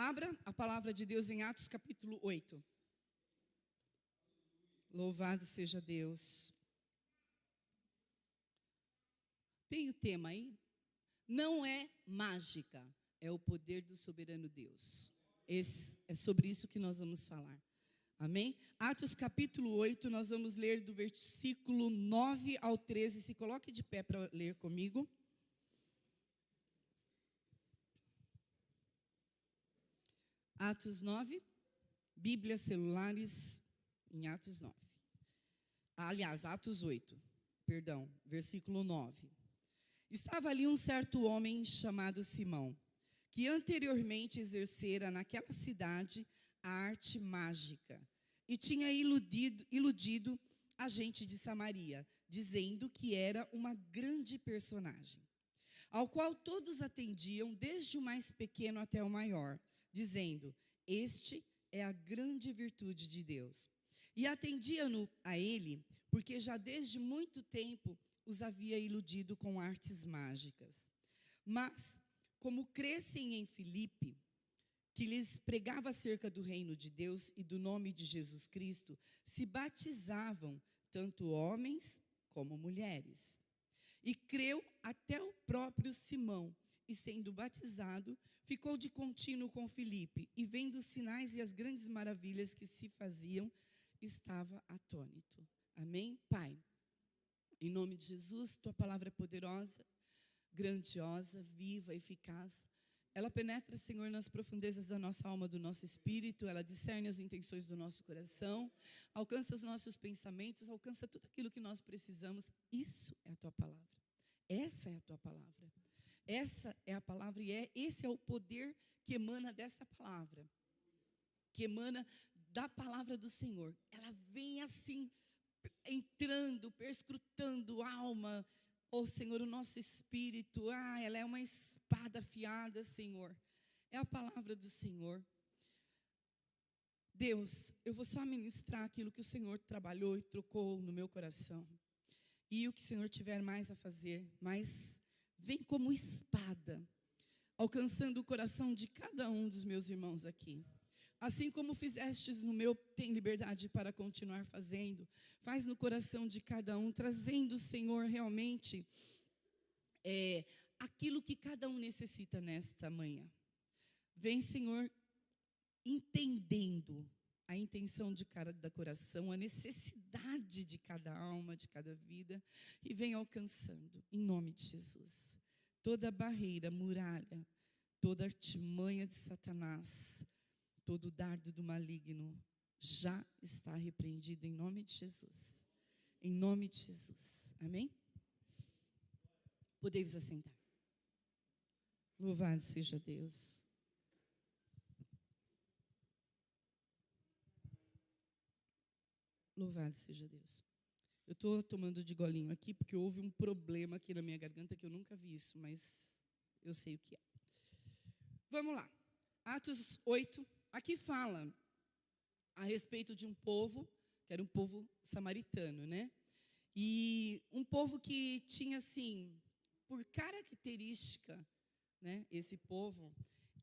Abra a palavra de Deus em Atos capítulo 8. Louvado seja Deus. Tem o tema aí? Não é mágica, é o poder do soberano Deus. É sobre isso que nós vamos falar. Amém? Atos capítulo 8, nós vamos ler do versículo 9 ao 13. Se coloque de pé para ler comigo. Atos 9, Bíblias celulares em Atos 9. Aliás, Atos 8, versículo 9. Estava ali um certo homem chamado Simão, que anteriormente exercera naquela cidade a arte mágica e tinha iludido a gente de Samaria, dizendo que era uma grande personagem, ao qual todos atendiam, desde o mais pequeno até o maior, dizendo: este é a grande virtude de Deus. E atendiam-no a ele, porque já desde muito tempo os havia iludido com artes mágicas. Mas, como crescem em Filipe, que lhes pregava acerca do reino de Deus e do nome de Jesus Cristo, se batizavam tanto homens como mulheres. E creu até o próprio Simão, e sendo batizado, ficou de contínuo com Filipe, e vendo os sinais e as grandes maravilhas que se faziam, estava atônito. Amém? Pai, em nome de Jesus, tua palavra é poderosa, grandiosa, viva, eficaz. Ela penetra, Senhor, nas profundezas da nossa alma, do nosso espírito, ela discerne as intenções do nosso coração, alcança os nossos pensamentos, alcança tudo aquilo que nós precisamos. Isso é a tua palavra. Essa é a tua palavra. Essa é a palavra e esse é o poder que emana dessa palavra, que emana da palavra do Senhor. Ela vem assim, entrando, perscrutando a alma. Oh, Senhor, o nosso espírito, ela é uma espada afiada, Senhor. É a palavra do Senhor. Deus, eu vou só ministrar aquilo que o Senhor trabalhou e trocou no meu coração. E o que o Senhor tiver mais a fazer, mas vem como espada, alcançando o coração de cada um dos meus irmãos aqui. Assim como fizestes no meu, tem liberdade para continuar fazendo. Faz no coração de cada um, trazendo, Senhor, realmente aquilo que cada um necessita nesta manhã. Vem, Senhor, entendendo a intenção de cada coração, a necessidade de cada alma, de cada vida, e vem alcançando, em nome de Jesus. Toda barreira, muralha, toda artimanha de Satanás, todo dardo do maligno já está repreendido em nome de Jesus. Em nome de Jesus. Amém? Podeis assentar. Louvado seja Deus. Louvado seja Deus. Eu estou tomando de golinho aqui porque houve um problema aqui na minha garganta que eu nunca vi isso, mas eu sei o que é. Vamos lá. Atos 8. Aqui fala a respeito de um povo, que era um povo samaritano, né? E um povo que tinha, assim, por característica, né? Esse povo,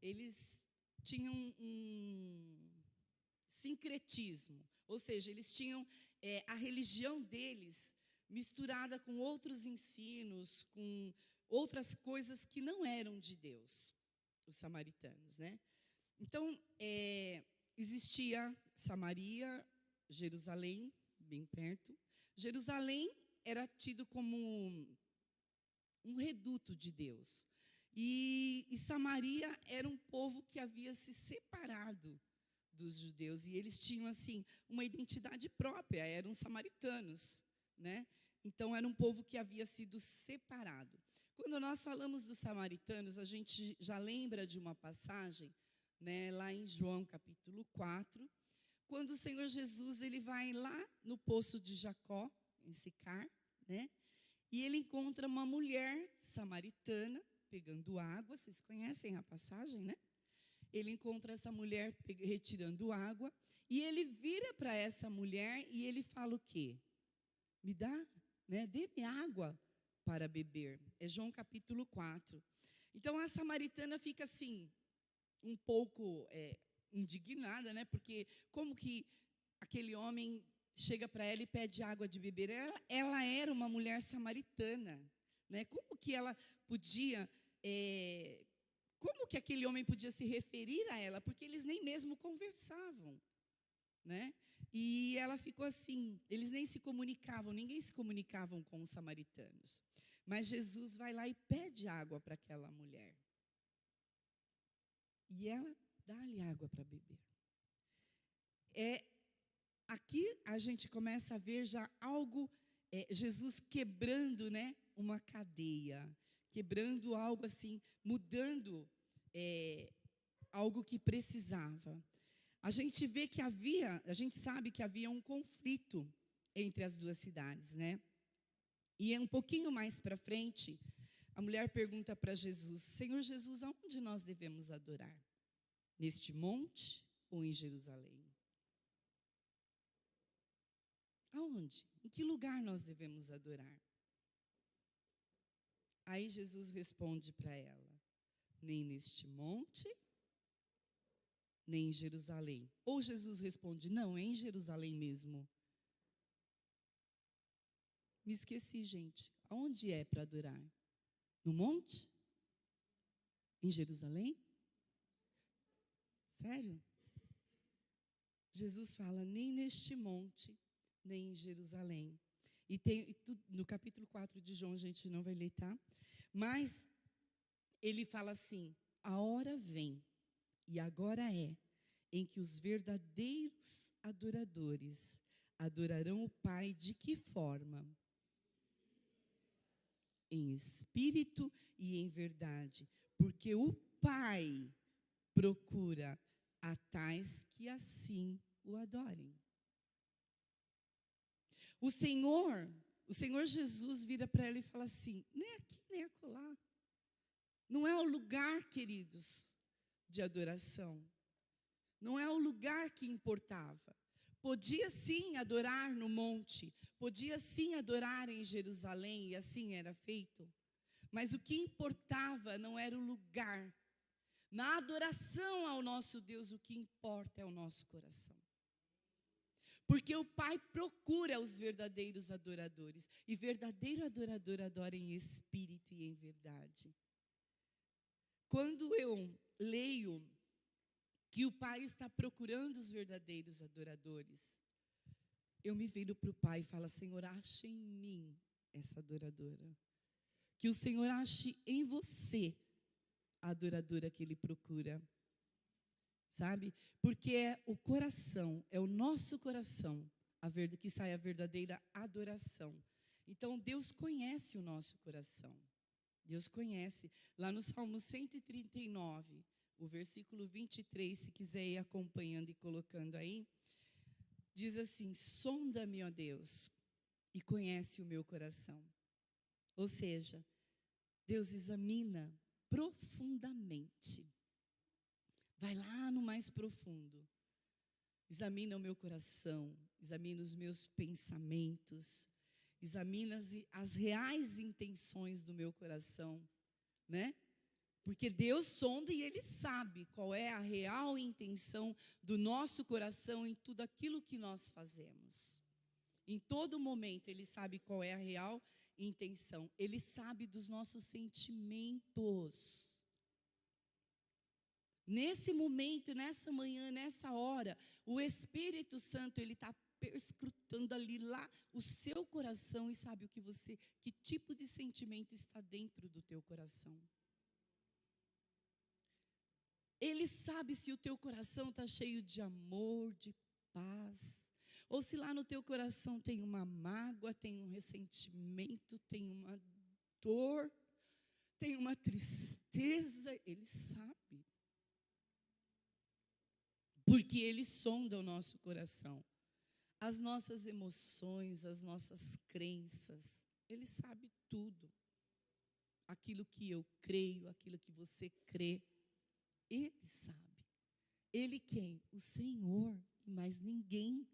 eles tinham um sincretismo, ou seja, eles tinham a religião deles misturada com outros ensinos, com outras coisas que não eram de Deus, os samaritanos, né? Então, existia Samaria, Jerusalém, bem perto. Jerusalém era tido como um reduto de Deus. E Samaria era um povo que havia se separado dos judeus. E eles tinham, assim, uma identidade própria, eram samaritanos, né? Então, era um povo que havia sido separado. Quando nós falamos dos samaritanos, a gente já lembra de uma passagem, né, lá em João capítulo 4, quando o Senhor Jesus ele vai lá no poço de Jacó, em Sicar, né, e ele encontra uma mulher samaritana pegando água. Vocês conhecem a passagem, né? Ele encontra essa mulher retirando água, e ele vira para essa mulher e ele fala o quê? Me dá, né, dê-me água para beber. É João capítulo 4. Então a samaritana fica assim, um pouco indignada, né? Porque como que aquele homem chega para ela e pede água de beber? Ela era uma mulher samaritana, né? Como que ela podia, como que aquele homem podia se referir a ela? Porque eles nem mesmo conversavam, né? E ela ficou assim, eles nem se comunicavam, ninguém se comunicavam com os samaritanos. Mas Jesus vai lá e pede água para aquela mulher. E ela dá-lhe água para beber. Aqui a gente começa a ver já algo, Jesus quebrando, né, uma cadeia, quebrando algo assim, mudando algo que precisava. A gente vê que a gente sabe que havia um conflito entre as duas cidades, né? E um pouquinho mais para frente, a mulher pergunta para Jesus: Senhor Jesus, aonde nós devemos adorar? Neste monte ou em Jerusalém? Aonde? Em que lugar nós devemos adorar? Aí Jesus responde para ela: nem neste monte, nem em Jerusalém. Ou Jesus responde: não, é em Jerusalém mesmo. Me esqueci, gente. Aonde é para adorar? No monte? Em Jerusalém? Sério? Jesus fala: nem neste monte, nem em Jerusalém. E tem no capítulo 4 de João, a gente não vai ler, tá? Mas ele fala assim: a hora vem, e agora é, em que os verdadeiros adoradores adorarão o Pai de que forma? Em espírito e em verdade, porque o Pai procura a tais que assim o adorem. O Senhor Jesus vira para ela e fala assim: nem aqui, nem acolá. Não é o lugar, queridos, de adoração. Não é o lugar que importava. Podia sim adorar no monte, podia sim adorar em Jerusalém, e assim era feito. Mas o que importava não era o lugar. Na adoração ao nosso Deus, o que importa é o nosso coração. Porque o Pai procura os verdadeiros adoradores. E verdadeiro adorador adora em espírito e em verdade. Quando eu leio que o Pai está procurando os verdadeiros adoradores, eu me viro para o Pai e falo: Senhor, ache em mim essa adoradora. Que o Senhor ache em você a adoradora que Ele procura. Sabe? Porque é o coração, é o nosso coração que sai a verdadeira adoração. Então, Deus conhece o nosso coração. Deus conhece. Lá no Salmo 139, o versículo 23, se quiser ir acompanhando e colocando aí, diz assim: sonda-me, ó Deus, e conhece o meu coração. Ou seja, Deus examina profundamente. Vai lá no mais profundo. Examina o meu coração, examina os meus pensamentos, examina as reais intenções do meu coração, né? Porque Deus sonda e Ele sabe qual é a real intenção do nosso coração em tudo aquilo que nós fazemos. Em todo momento Ele sabe qual é a real intenção. Ele sabe dos nossos sentimentos. Nesse momento, nessa manhã, nessa hora, o Espírito Santo, Ele está perscrutando ali lá o seu coração e sabe que tipo de sentimento está dentro do teu coração. Ele sabe se o teu coração está cheio de amor, de paz, ou se lá no teu coração tem uma mágoa, tem um ressentimento, tem uma dor, tem uma tristeza. Ele sabe. Porque Ele sonda o nosso coração, as nossas emoções, as nossas crenças. Ele sabe tudo. Aquilo que eu creio, aquilo que você crê, Ele sabe. Ele quem? O Senhor, e mais ninguém.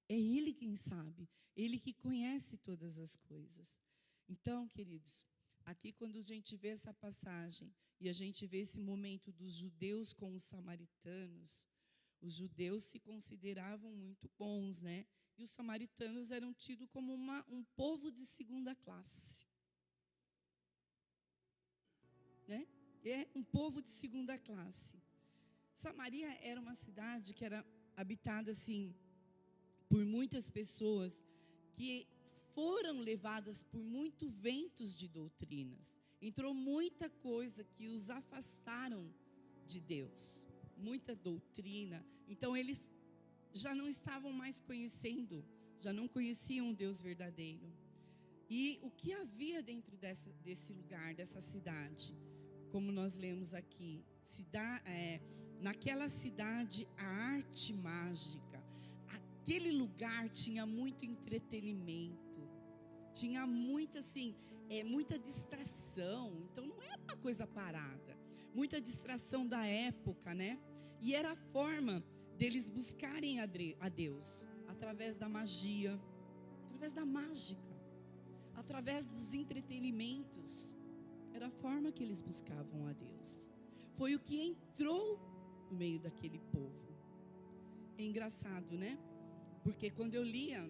É Ele quem sabe, Ele que conhece todas as coisas. Então, queridos, Aqui, quando a gente vê essa passagem e a gente vê esse momento dos judeus com os samaritanos, os judeus se consideravam muito bons, né? E os samaritanos eram tidos como um povo de segunda classe, né? É um povo de segunda classe. Samaria era uma cidade que era habitada, assim, por muitas pessoas que foram levadas por muitos ventos de doutrinas. Entrou muita coisa que os afastaram de Deus, muita doutrina. Então eles já não estavam mais conhecendo, já não conheciam o Deus verdadeiro. E o que havia dentro desse lugar, dessa cidade, como nós lemos aqui, naquela cidade a arte mágica, aquele lugar tinha muito entretenimento, tinha muita, assim, muita distração. Então não era uma coisa parada, muita distração da época, né? E era a forma deles buscarem a Deus, através da magia, através da mágica, através dos entretenimentos. Era a forma que eles buscavam a Deus. Foi o que entrou no meio daquele povo. É engraçado, né? Porque quando eu lia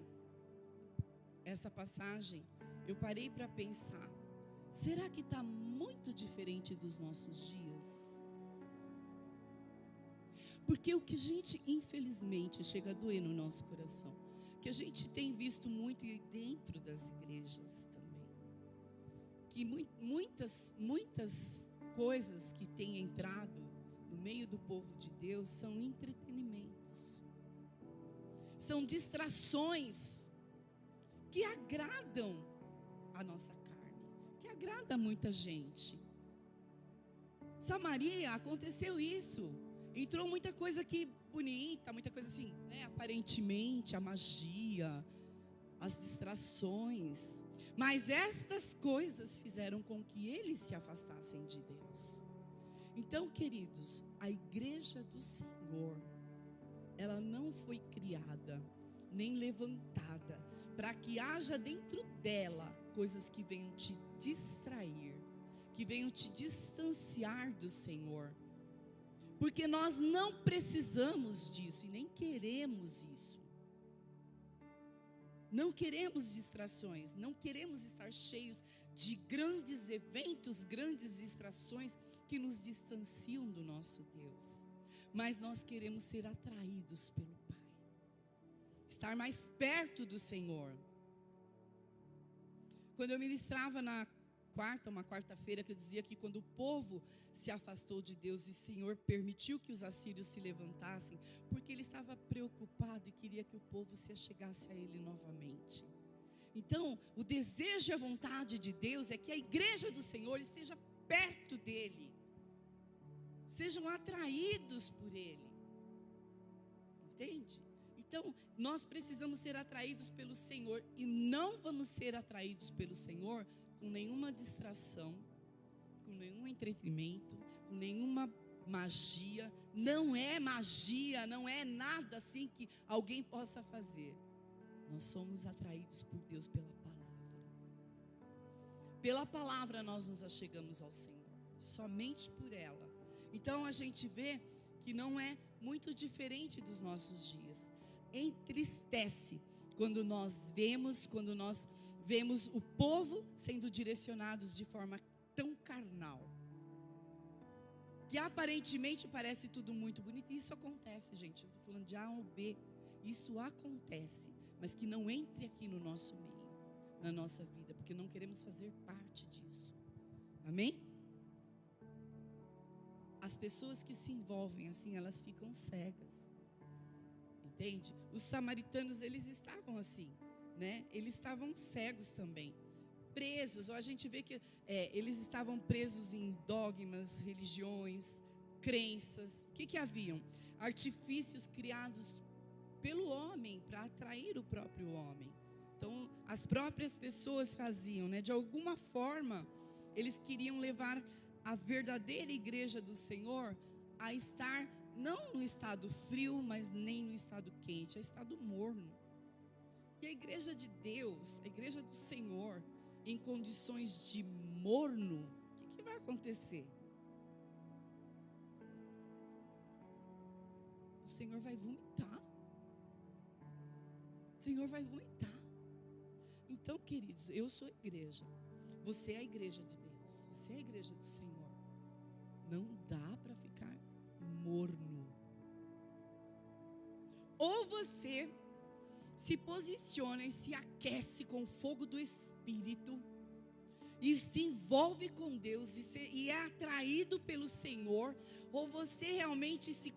essa passagem, eu parei para pensar: será que está muito diferente dos nossos dias? Porque o que a gente, infelizmente, chega a doer no nosso coração, que a gente tem visto muito dentro das igrejas também, que muitas coisas que têm entrado no meio do povo de Deus são entretenimentos, são distrações que agradam a nossa carne, que agrada muita gente. Samaria aconteceu isso. Entrou muita coisa aqui bonita, muita coisa assim, né? Aparentemente, a magia, as distrações. Mas estas coisas fizeram com que eles se afastassem de Deus. Então, queridos, a igreja do Senhor, ela não foi criada, nem levantada, para que haja dentro dela coisas que venham te distrair, que venham te distanciar do Senhor. Porque nós não precisamos disso e nem queremos isso. Não queremos distrações, não queremos estar cheios de grandes eventos, grandes distrações que nos distanciam do nosso Deus. Mas nós queremos ser atraídos pelo Pai, estar mais perto do Senhor. Quando eu ministrava uma quarta-feira, que eu dizia que quando o povo se afastou de Deus e o Senhor permitiu que os assírios se levantassem, porque Ele estava preocupado e queria que o povo se achegasse a Ele novamente. Então, o desejo e a vontade de Deus é que a igreja do Senhor esteja perto dEle, sejam atraídos por Ele, entende? Então, nós precisamos ser atraídos pelo Senhor, e não vamos ser atraídos pelo Senhor com nenhuma distração, com nenhum entretenimento, com nenhuma magia. Não é magia, não é nada assim que alguém possa fazer. Nós somos atraídos por Deus pela palavra. Pela palavra nós nos achegamos ao Senhor, somente por ela. Então a gente vê que não é muito diferente dos nossos dias. Entristece quando nós vemos o povo sendo direcionados de forma tão carnal, que aparentemente parece tudo muito bonito. E isso acontece, gente. Eu estou falando de A ou B. Isso acontece, mas que não entre aqui no nosso meio, na nossa vida, porque não queremos fazer parte disso. Amém? As pessoas que se envolvem assim, elas ficam cegas. Entende? Os samaritanos, eles estavam assim, né? Eles estavam cegos também, presos. Ou a gente vê que eles estavam presos em dogmas, religiões, crenças. O que haviam? Artifícios criados pelo homem para atrair o próprio homem. Então, as próprias pessoas faziam, né? De alguma forma, eles queriam levar a verdadeira igreja do Senhor a estar não no estado frio, mas nem no estado quente, é estado morno. E a igreja de Deus, a igreja do Senhor, em condições de morno, o que vai acontecer? O Senhor vai vomitar. O Senhor vai vomitar. Então, queridos, eu sou igreja. Você é a igreja de Deus. Você é a igreja do Senhor. Não dá para ficar morno. Ou você se posiciona e se aquece com o fogo do Espírito e se envolve com Deus e é atraído pelo Senhor, ou você realmente se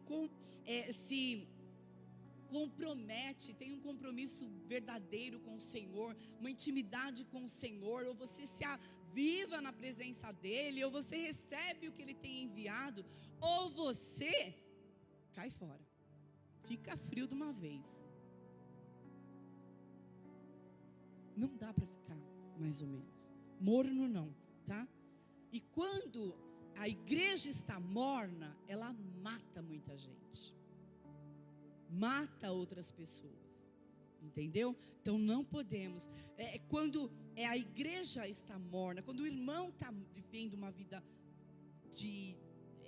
compromete, tem um compromisso verdadeiro com o Senhor, uma intimidade com o Senhor, ou você se aviva na presença dEle, ou você recebe o que Ele tem enviado, ou você cai fora, fica frio de uma vez. Não dá para ficar mais ou menos morno, não, tá? E quando a igreja está morna, ela mata muita gente, mata outras pessoas, entendeu? Então não podemos, quando a igreja está morna, quando o irmão está vivendo uma vida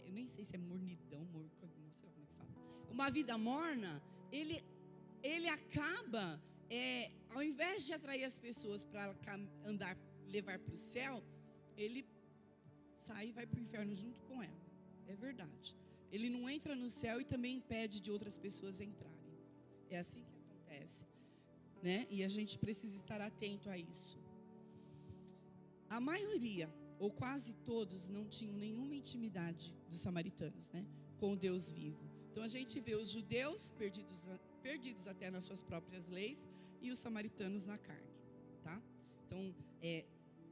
eu nem sei se é mornidão, não sei como é que fala, uma vida morna, ele acaba, ao invés de atrair as pessoas para levar para o céu, ele sai e vai para o inferno junto com ela. É verdade. Ele não entra no céu e também impede de outras pessoas entrarem. É assim que acontece, né? E a gente precisa estar atento a isso. A maioria, ou quase todos, não tinham nenhuma intimidade dos samaritanos, né? Com o Deus vivo. Então a gente vê os judeus perdidos até nas suas próprias leis e os samaritanos na carne, tá? Então,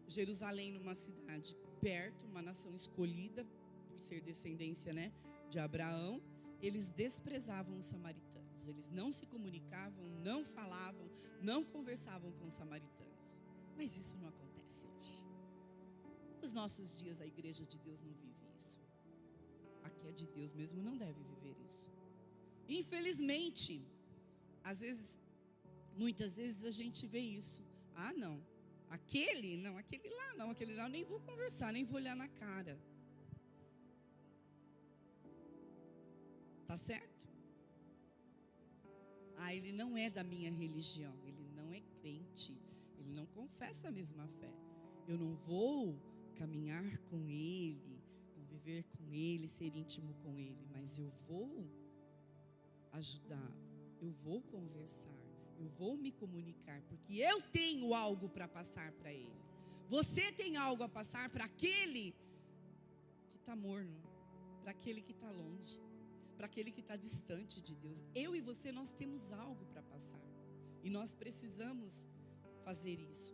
Jerusalém numa cidade perto, uma nação escolhida por ser descendência, né, de Abraão, eles desprezavam os samaritanos, eles não se comunicavam, não falavam, não conversavam com os samaritanos. Mas isso não acontece hoje. Nos nossos dias a igreja de Deus não vive isso. Aqui é de Deus mesmo, não deve viver isso. Infelizmente, muitas vezes a gente vê isso. Ah, não. Aquele lá eu nem vou conversar, nem vou olhar na cara. Tá certo? Ah, ele não é da minha religião, ele não é crente, ele não confessa a mesma fé. Eu não vou caminhar com ele, conviver com ele, ser íntimo com ele, mas eu vou ajudar, eu vou conversar. Eu vou me comunicar, porque eu tenho algo para passar para ele. Você tem algo a passar para aquele que está morno, para aquele que está longe, para aquele que está distante de Deus. Eu e você, nós temos algo para passar. E nós precisamos fazer isso.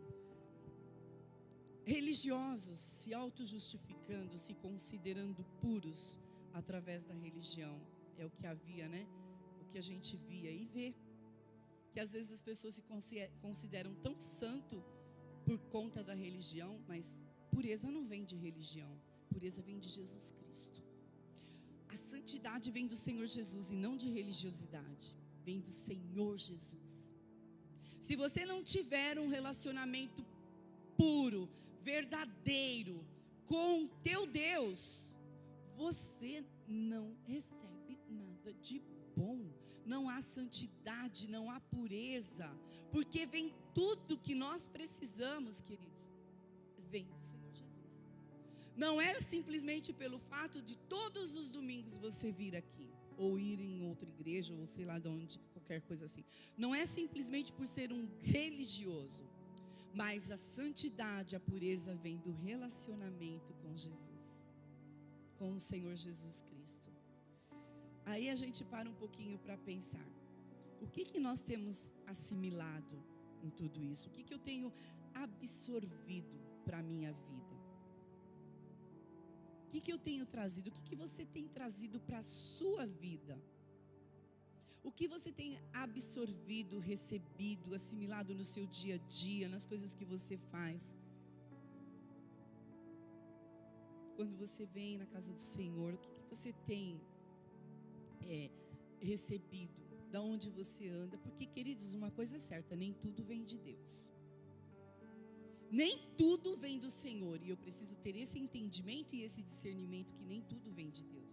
Religiosos se auto-justificando, se considerando puros através da religião. É o que havia, né? O que a gente via e vê. Que às vezes as pessoas se consideram tão santo por conta da religião, mas pureza não vem de religião, pureza vem de Jesus Cristo. A santidade vem do Senhor Jesus e não de religiosidade, vem do Senhor Jesus. Se você não tiver um relacionamento puro, verdadeiro com teu Deus, você não recebe nada de bom. Não há santidade, não há pureza, porque vem tudo que nós precisamos, queridos, vem do Senhor Jesus. Não é simplesmente pelo fato de todos os domingos você vir aqui, ou ir em outra igreja, ou sei lá de onde, qualquer coisa assim. Não é simplesmente por ser um religioso, mas a santidade, a pureza vem do relacionamento com Jesus, com o Senhor Jesus Cristo. Aí a gente para um pouquinho para pensar, o que nós temos assimilado em tudo isso? O que eu tenho absorvido para a minha vida? O que eu tenho trazido? O que você tem trazido para a sua vida? O que você tem absorvido, recebido, assimilado no seu dia a dia, nas coisas que você faz? Quando você vem na casa do Senhor, o que você tem recebido, da onde você anda? Porque, queridos, uma coisa é certa, nem tudo vem de Deus. Nem tudo vem do Senhor. E eu preciso ter esse entendimento e esse discernimento que nem tudo vem de Deus.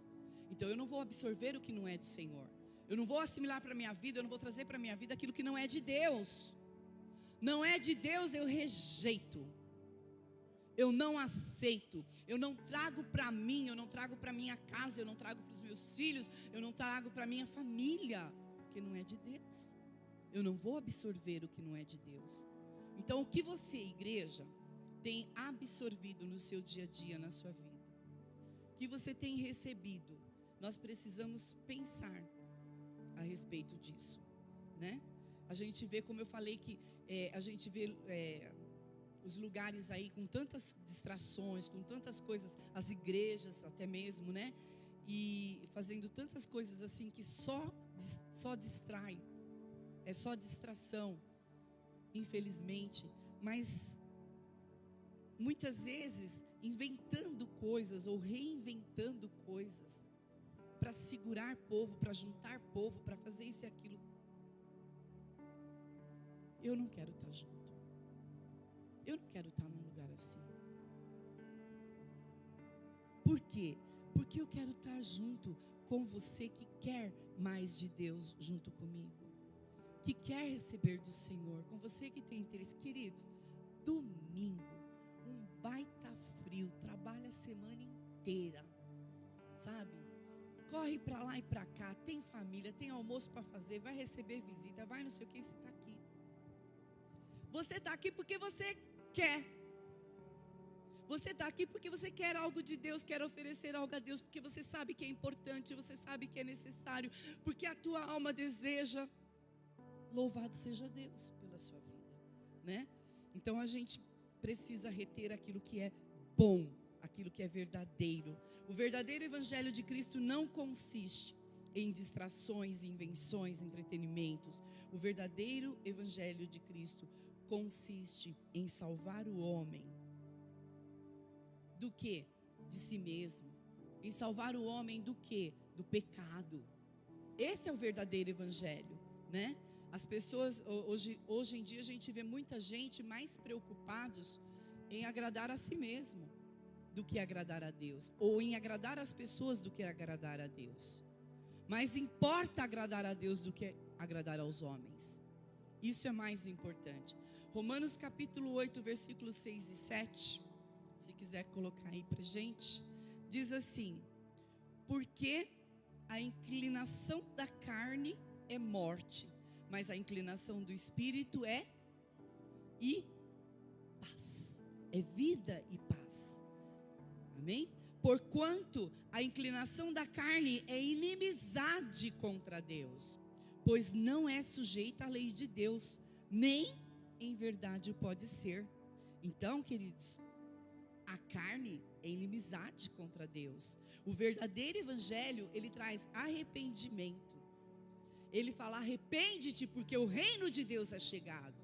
Então eu não vou absorver o que não é do Senhor. Eu não vou assimilar para a minha vida, eu não vou trazer para a minha vida aquilo que não é de Deus. Não é de Deus, eu rejeito. Eu não aceito. Eu não trago para mim, eu não trago para minha casa, eu não trago para os meus filhos, eu não trago para minha família, porque não é de Deus. Eu não vou absorver o que não é de Deus. Então, o que você, igreja, tem absorvido no seu dia a dia, na sua vida? O que você tem recebido? Nós precisamos pensar a respeito disso, né? A gente vê, como eu falei, que a gente vê os lugares aí com tantas distrações, com tantas coisas, as igrejas até mesmo, né? E fazendo tantas coisas assim que só distrai, é só distração, infelizmente. Mas muitas vezes inventando coisas ou reinventando coisas para segurar povo, para juntar povo, para fazer isso e aquilo. Eu não quero estar junto. Eu não quero estar num lugar assim. Por quê? Porque eu quero estar junto com você que quer mais de Deus junto comigo, que quer receber do Senhor, com você que tem interesse. Queridos, domingo, um baita frio, trabalha a semana inteira, sabe? Corre para lá e para cá, tem família, tem almoço para fazer, vai receber visita, vai não sei o que, você está aqui. Você está aqui porque você quer. Você está aqui porque você quer algo de Deus, quer oferecer algo a Deus, porque você sabe que é importante, você sabe que é necessário, porque a tua alma deseja. Louvado seja Deus pela sua vida, né? Então a gente precisa reter aquilo que é bom, aquilo que é verdadeiro. O verdadeiro evangelho de Cristo não consiste em distrações, invenções, entretenimentos. O verdadeiro evangelho de Cristo consiste em salvar o homem do quê? De si mesmo. Em salvar o homem do quê? Do pecado. Esse é o verdadeiro evangelho, né? As pessoas, hoje em dia a gente vê muita gente mais preocupados em agradar a si mesmo do que agradar a Deus, ou em agradar as pessoas do que agradar a Deus. Mas importa agradar a Deus do que agradar aos homens. Isso é mais importante. Romanos capítulo 8, versículos 6 e 7, se quiser colocar aí pra gente, diz assim: porque a inclinação da carne é morte, mas a inclinação do espírito é paz, é vida e paz. Amém? Porquanto a inclinação da carne é inimizade contra Deus, pois não é sujeita à lei de Deus, nem em verdade pode ser. Então, queridos, a carne é inimizade contra Deus. O verdadeiro evangelho, ele traz arrependimento. Ele fala: arrepende-te, porque o reino de Deus é chegado.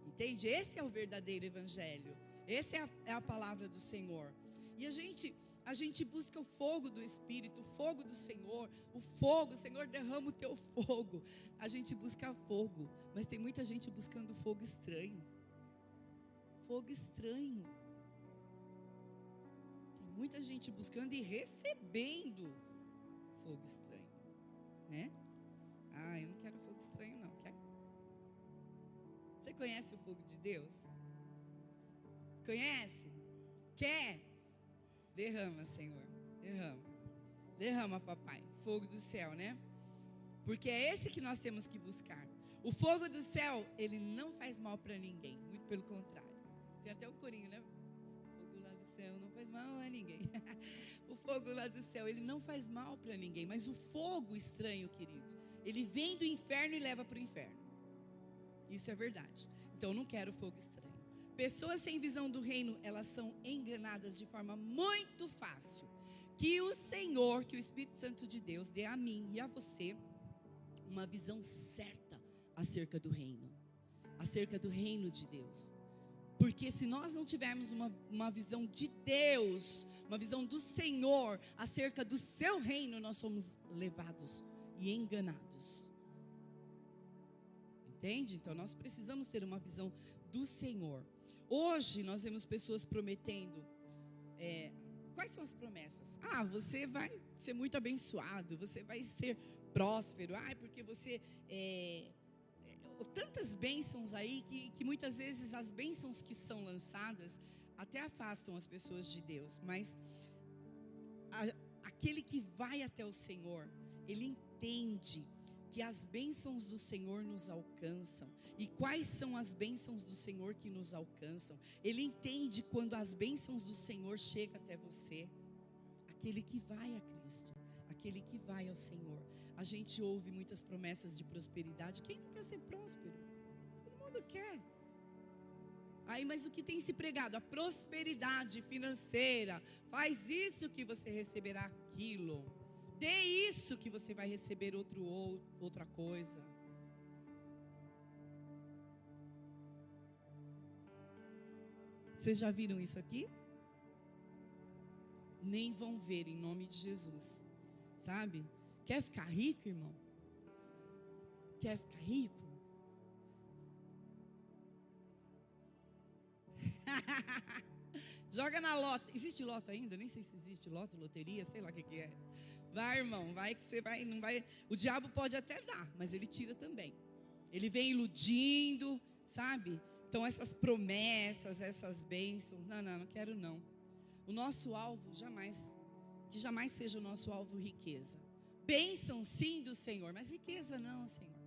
Entende? Esse é o verdadeiro evangelho. Essa é a palavra do Senhor. E a gente busca o fogo do Espírito, o fogo do Senhor, o fogo. Senhor, derrama o teu fogo. A gente busca fogo, mas tem muita gente buscando fogo estranho. Fogo estranho. Tem muita gente buscando e recebendo fogo estranho, né? Ah, eu não quero fogo estranho não. Você conhece o fogo de Deus? Conhece? Quer? Derrama, Senhor. Derrama. Derrama, papai. Fogo do céu, né? Porque é esse que nós temos que buscar. O fogo do céu, ele não faz mal para ninguém. Muito pelo contrário. Tem até um corinho, né? O fogo lá do céu não faz mal a ninguém. O fogo lá do céu, ele não faz mal para ninguém. Mas o fogo estranho, queridos, ele vem do inferno e leva para o inferno. Isso é verdade. Então eu não quero fogo estranho. Pessoas sem visão do reino, elas são enganadas de forma muito fácil. Que o Senhor, que o Espírito Santo de Deus dê a mim e a você uma visão certa acerca do reino. Acerca do reino de Deus. Porque se nós não tivermos uma visão de Deus, uma visão do Senhor acerca do seu reino, nós somos levados e enganados. Entende? Então nós precisamos ter uma visão do Senhor. Hoje nós vemos pessoas prometendo. Quais são as promessas? Você vai ser muito abençoado, você vai ser próspero. Porque você tantas bênçãos aí que muitas vezes as bênçãos que são lançadas até afastam as pessoas de Deus. Mas aquele que vai até o Senhor, ele entende que as bênçãos do Senhor nos alcançam. E quais são as bênçãos do Senhor que nos alcançam? Ele entende quando as bênçãos do Senhor chegam até você. Aquele que vai a Cristo, aquele que vai ao Senhor. A gente ouve muitas promessas de prosperidade. Quem não quer ser próspero? Todo mundo quer. Mas o que tem se pregado? A prosperidade financeira. Faz isso que você receberá aquilo. Dê isso que você vai receber outra coisa. Vocês já viram isso aqui? Nem vão ver, em nome de Jesus. Sabe? Quer ficar rico, irmão? Quer ficar rico? Joga na lota. Existe lota ainda? Nem sei se existe lota, loteria, sei lá o que é. Vai, irmão, vai que você vai, não vai. O diabo pode até dar, mas ele tira também. Ele vem iludindo, sabe? Então essas promessas, essas bênçãos, não quero não. O nosso alvo que jamais seja o nosso alvo riqueza. Bênção sim do Senhor, mas riqueza não, Senhor.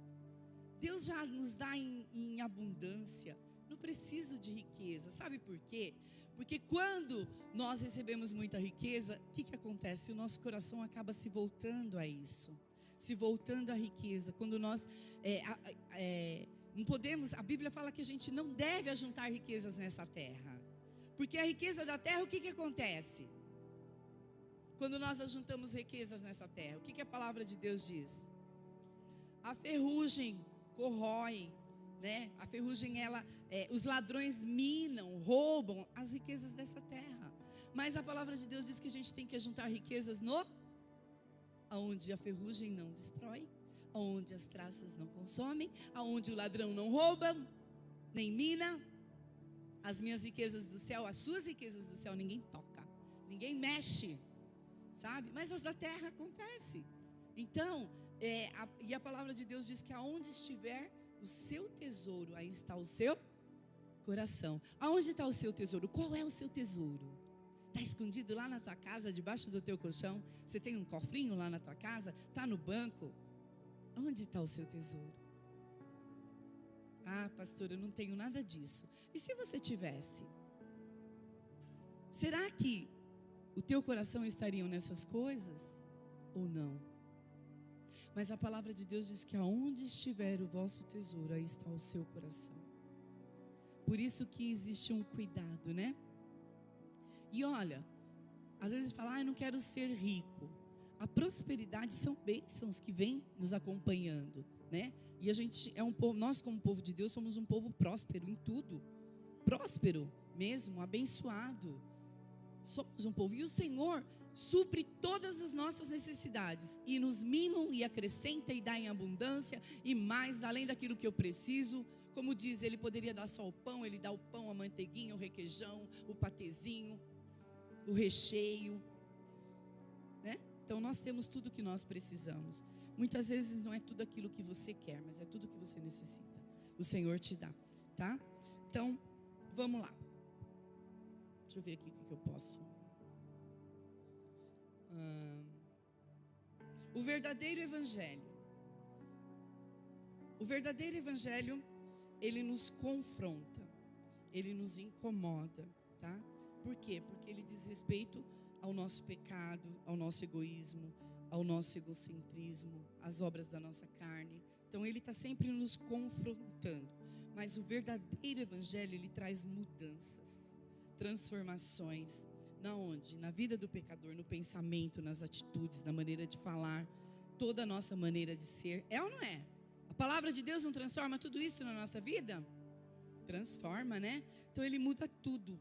Deus já nos dá em abundância. Não preciso de riqueza. Sabe por quê? Porque quando nós recebemos muita riqueza, o que acontece? O nosso coração acaba se voltando a isso. Se voltando à riqueza. Quando nós não podemos, a Bíblia fala que a gente não deve ajuntar riquezas nessa terra. Porque a riqueza da terra, o que acontece? Quando nós ajuntamos riquezas nessa terra, o que a palavra de Deus diz? A ferrugem corrói, né? A ferrugem, os ladrões minam, roubam as riquezas dessa terra. Mas a palavra de Deus diz que a gente tem que ajuntar riquezas aonde a ferrugem não destrói, aonde as traças não consomem, aonde o ladrão não rouba, nem mina. As minhas riquezas do céu, as suas riquezas do céu, ninguém toca, ninguém mexe, sabe? Mas as da terra acontecem. Então, e a palavra de Deus diz que aonde estiver o seu tesouro, aí está o seu coração. Aonde está o seu tesouro? Qual é o seu tesouro? Está escondido lá na tua casa, debaixo do teu colchão? Você tem um cofrinho lá na tua casa? Está no banco? Onde está o seu tesouro? Pastor, eu não tenho nada disso. E se você tivesse? Será que o teu coração estaria nessas coisas? Ou não? Mas a palavra de Deus diz que aonde estiver o vosso tesouro, aí está o seu coração. Por isso que existe um cuidado, né? E olha, às vezes fala, eu não quero ser rico. A prosperidade são bênçãos que vêm nos acompanhando, né? E a gente nós como povo de Deus somos um povo próspero em tudo. Próspero mesmo, abençoado. Somos um povo. E o Senhor supre todas as nossas necessidades. E nos mima e acrescenta e dá em abundância. E mais, além daquilo que eu preciso. Como diz, Ele poderia dar só o pão. Ele dá o pão, a manteiguinha, o requeijão, o patezinho, o recheio, né? Então nós temos tudo o que nós precisamos. Muitas vezes não é tudo aquilo que você quer, mas é tudo que você necessita. O Senhor te dá, tá? Então, vamos lá. Deixa eu ver aqui o que eu posso. O verdadeiro evangelho. O verdadeiro evangelho, ele nos confronta. Ele nos incomoda, tá? Por quê? Porque ele diz respeito ao nosso pecado, ao nosso egoísmo, ao nosso egocentrismo, às obras da nossa carne. Então ele está sempre nos confrontando. Mas o verdadeiro evangelho, ele traz mudanças, transformações. Na onde? Na vida do pecador, no pensamento, nas atitudes, na maneira de falar, toda a nossa maneira de ser. É ou não é? A palavra de Deus não transforma tudo isso na nossa vida? Transforma, né? Então ele muda tudo.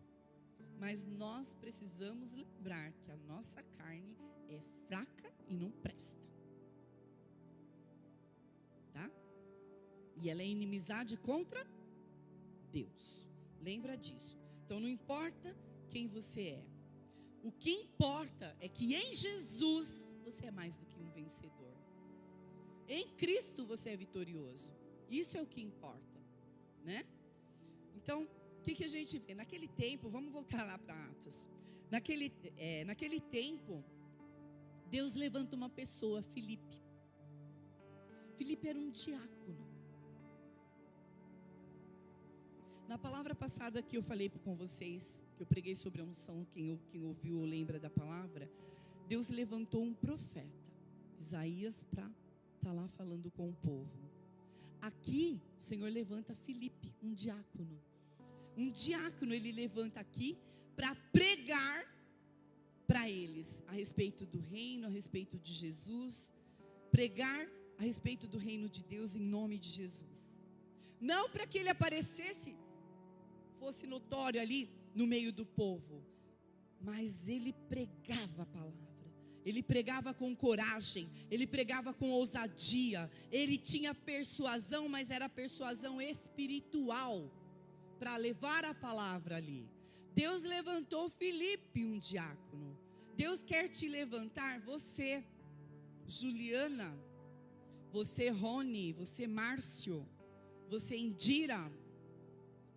Mas nós precisamos lembrar que a nossa carne é fraca e não presta. Tá? E ela é inimizade contra Deus. Lembra disso. Então não importa quem você é. O que importa é que em Jesus você é mais do que um vencedor. Em Cristo você é vitorioso. Isso é o que importa, né? Então, o que a gente vê? Naquele tempo, vamos voltar lá para Atos. Naquele tempo, Deus levanta uma pessoa, Filipe. Filipe era um diácono. Na palavra passada que eu falei com vocês, que eu preguei sobre a unção, quem ouviu ou lembra da palavra, Deus levantou um profeta, Isaías, para estar lá falando com o povo. Aqui, o Senhor levanta Filipe, um diácono. Um diácono ele levanta aqui para pregar para eles a respeito do reino, a respeito de Jesus, pregar a respeito do reino de Deus em nome de Jesus. Não para que ele aparecesse, fosse notório ali no meio do povo, mas ele pregava a palavra. Ele pregava com coragem, ele pregava com ousadia, ele tinha persuasão, mas era persuasão espiritual, para levar a palavra ali. Deus levantou Filipe, um diácono. Deus quer te levantar, você, Juliana, você, Rony, você, Márcio, você, Indira.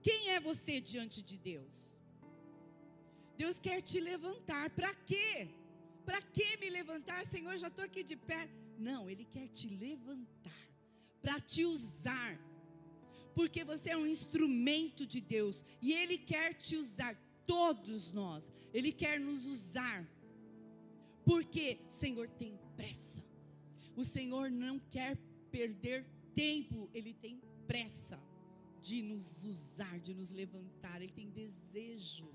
Quem é você diante de Deus? Deus quer te levantar, para quê? Para que me levantar, Senhor, já estou aqui de pé. Não, Ele quer te levantar, para te usar, porque você é um instrumento de Deus, e Ele quer te usar, todos nós, Ele quer nos usar, porque o Senhor tem pressa, o Senhor não quer perder tempo, Ele tem pressa de nos usar, de nos levantar, Ele tem desejo,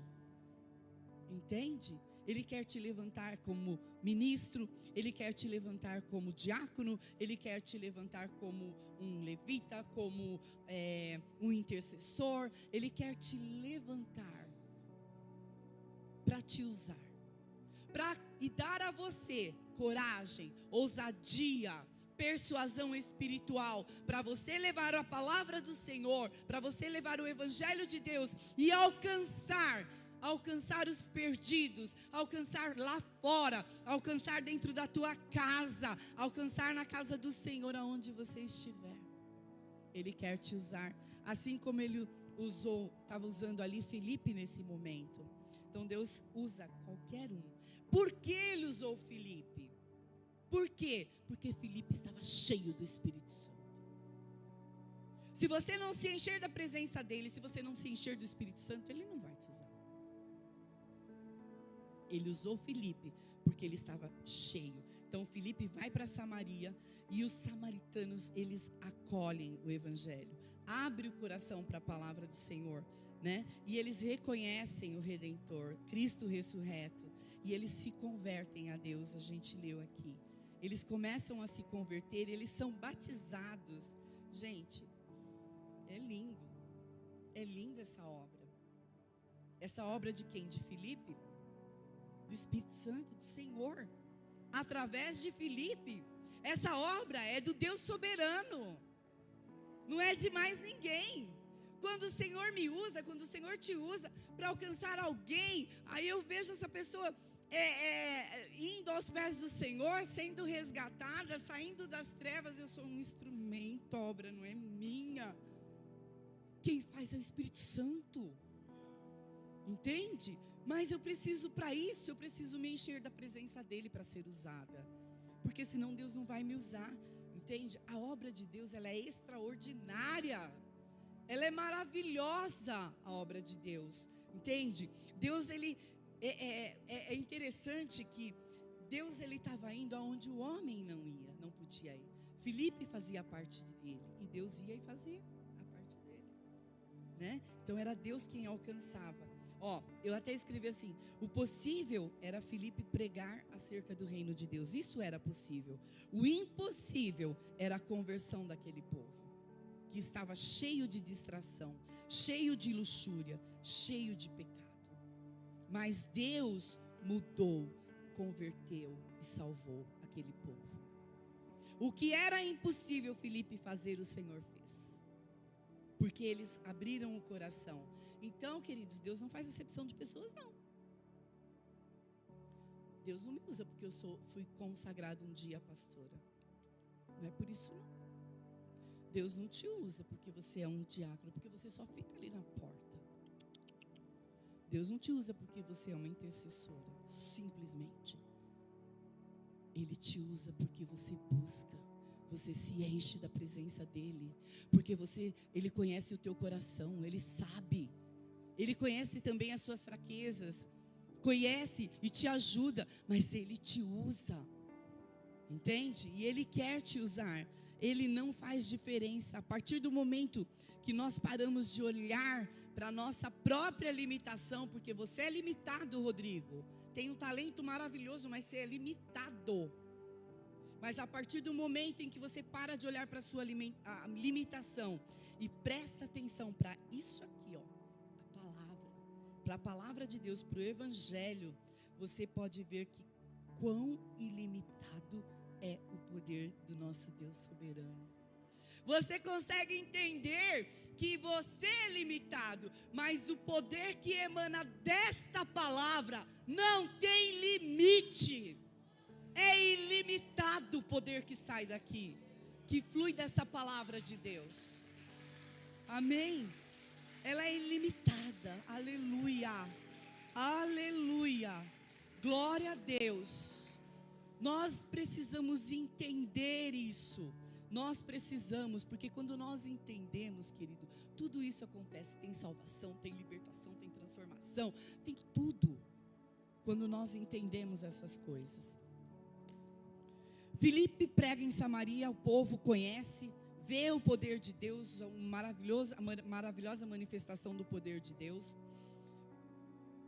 entende? Ele quer te levantar como ministro, Ele quer te levantar como diácono, Ele quer te levantar como um levita, como um intercessor, Ele quer te levantar para te usar, e dar a você coragem, ousadia, persuasão espiritual, para você levar a palavra do Senhor, para você levar o evangelho de Deus e alcançar os perdidos, alcançar lá fora, alcançar dentro da tua casa, alcançar na casa do Senhor, aonde você estiver. Ele quer te usar, assim como Ele estava usando ali Filipe nesse momento. Então Deus usa qualquer um. Por que Ele usou Filipe? Por quê? Porque Filipe estava cheio do Espírito Santo. Se você não se encher da presença dEle, se você não se encher do Espírito Santo, Ele não vai te usar. Ele usou Filipe porque ele estava cheio. Então Filipe vai para Samaria e os samaritanos, eles acolhem o evangelho, abre o coração para a palavra do Senhor, né? E eles reconhecem o Redentor, Cristo ressurreto, e eles se convertem a Deus. A gente leu aqui, eles começam a se converter, eles são batizados. Gente, é linda essa obra de quem? De Filipe? Do Espírito Santo, do Senhor, através de Filipe. Essa obra é do Deus soberano, não é de mais ninguém. Quando o Senhor me usa, quando o Senhor te usa para alcançar alguém, aí eu vejo essa pessoa indo aos pés do Senhor, sendo resgatada, saindo das trevas. Eu sou um instrumento, a obra não é minha, quem faz é o Espírito Santo, entende? Mas eu preciso, para isso, eu preciso me encher da presença dEle para ser usada, porque senão Deus não vai me usar, entende? A obra de Deus, ela é extraordinária, ela é maravilhosa, a obra de Deus, entende? Deus, Ele, é interessante que Deus, Ele estava indo aonde o homem não podia ir. Filipe fazia parte dele, e Deus ia e fazia a parte dele, né? Então era Deus quem alcançava. Eu até escrevi assim: o possível era Filipe pregar acerca do reino de Deus, isso era possível. O impossível era a conversão daquele povo, que estava cheio de distração, cheio de luxúria, cheio de pecado. Mas Deus mudou, converteu e salvou aquele povo. O que era impossível Filipe fazer, o Senhor fez. porque eles abriram o coração. Então, queridos, Deus não faz acepção de pessoas, não. Deus não me usa porque eu fui consagrado um dia pastora. Não é por isso, não. Deus não te usa porque você é um diácono, porque você só fica ali na porta. Deus não te usa porque você é uma intercessora, simplesmente. Ele te usa porque você busca, você se enche da presença dEle, porque Ele conhece o teu coração, Ele sabe, Ele conhece também as suas fraquezas, conhece e te ajuda, mas Ele te usa, entende? E Ele quer te usar, Ele não faz diferença. A partir do momento que nós paramos de olhar para a nossa própria limitação, porque você é limitado, Rodrigo, tem um talento maravilhoso, mas você é limitado. Mas a partir do momento em que você para de olhar para a sua limitação e presta atenção para isso aqui, ó, a palavra, para a palavra de Deus, para o Evangelho, você pode ver que quão ilimitado é o poder do nosso Deus soberano. Você consegue entender que você é limitado, mas o poder que emana desta palavra não tem limite. É ilimitado o poder que sai daqui, que flui dessa palavra de Deus. Amém? Ela é ilimitada. Aleluia. Aleluia. Glória a Deus. Nós precisamos entender isso. Nós precisamos, porque quando nós entendemos, querido, tudo isso acontece. Tem salvação, tem libertação, tem transformação, tem tudo. Quando nós entendemos essas coisas. Filipe prega em Samaria, o povo conhece, vê o poder de Deus, uma maravilhosa manifestação do poder de Deus.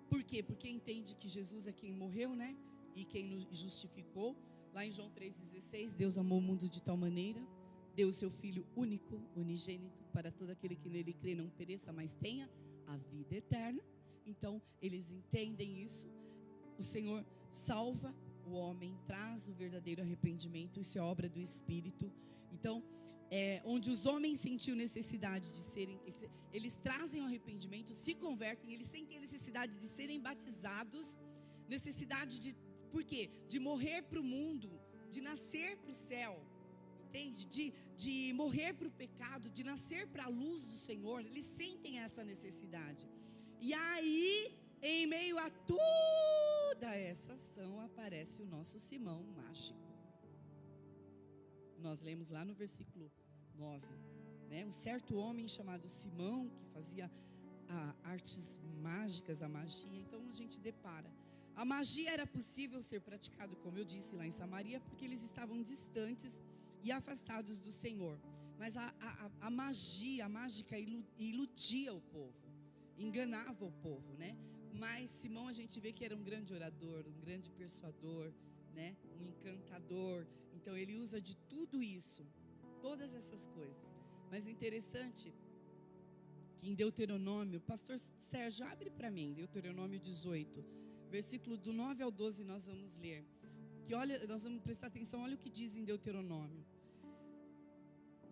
Por quê? Porque entende que Jesus é quem morreu, né? E quem nos justificou. Lá em João 3,16, Deus amou o mundo de tal maneira, deu o seu Filho único, unigênito, para todo aquele que nele crê não pereça, mas tenha a vida eterna. Então, eles entendem isso. O Senhor salva o homem, traz o verdadeiro arrependimento, isso é obra do Espírito. Então, onde os homens sentiam necessidade de serem, eles trazem o arrependimento, se convertem, eles sentem a necessidade de serem batizados, necessidade de, por quê? De morrer para o mundo, de nascer para o céu, entende? De morrer para o pecado, de nascer para a luz do Senhor, eles sentem essa necessidade. E aí, em meio a toda essa ação, aparece o nosso Simão mágico. Nós lemos lá no versículo 9, né? Um certo homem chamado Simão, que fazia artes mágicas, a magia. Então a gente depara. A magia era possível ser praticada, como eu disse, lá em Samaria, porque eles estavam distantes e afastados do Senhor. Mas a mágica iludia o povo, enganava o povo, né? Mas Simão, a gente vê que era um grande orador, um grande persuador, né? Um encantador. Então ele usa de tudo isso, todas essas coisas. Mas interessante que em Deuteronômio, pastor Sérgio, abre para mim, Deuteronômio 18, versículo do 9 ao 12 nós vamos ler. Que olha, nós vamos prestar atenção, olha o que diz em Deuteronômio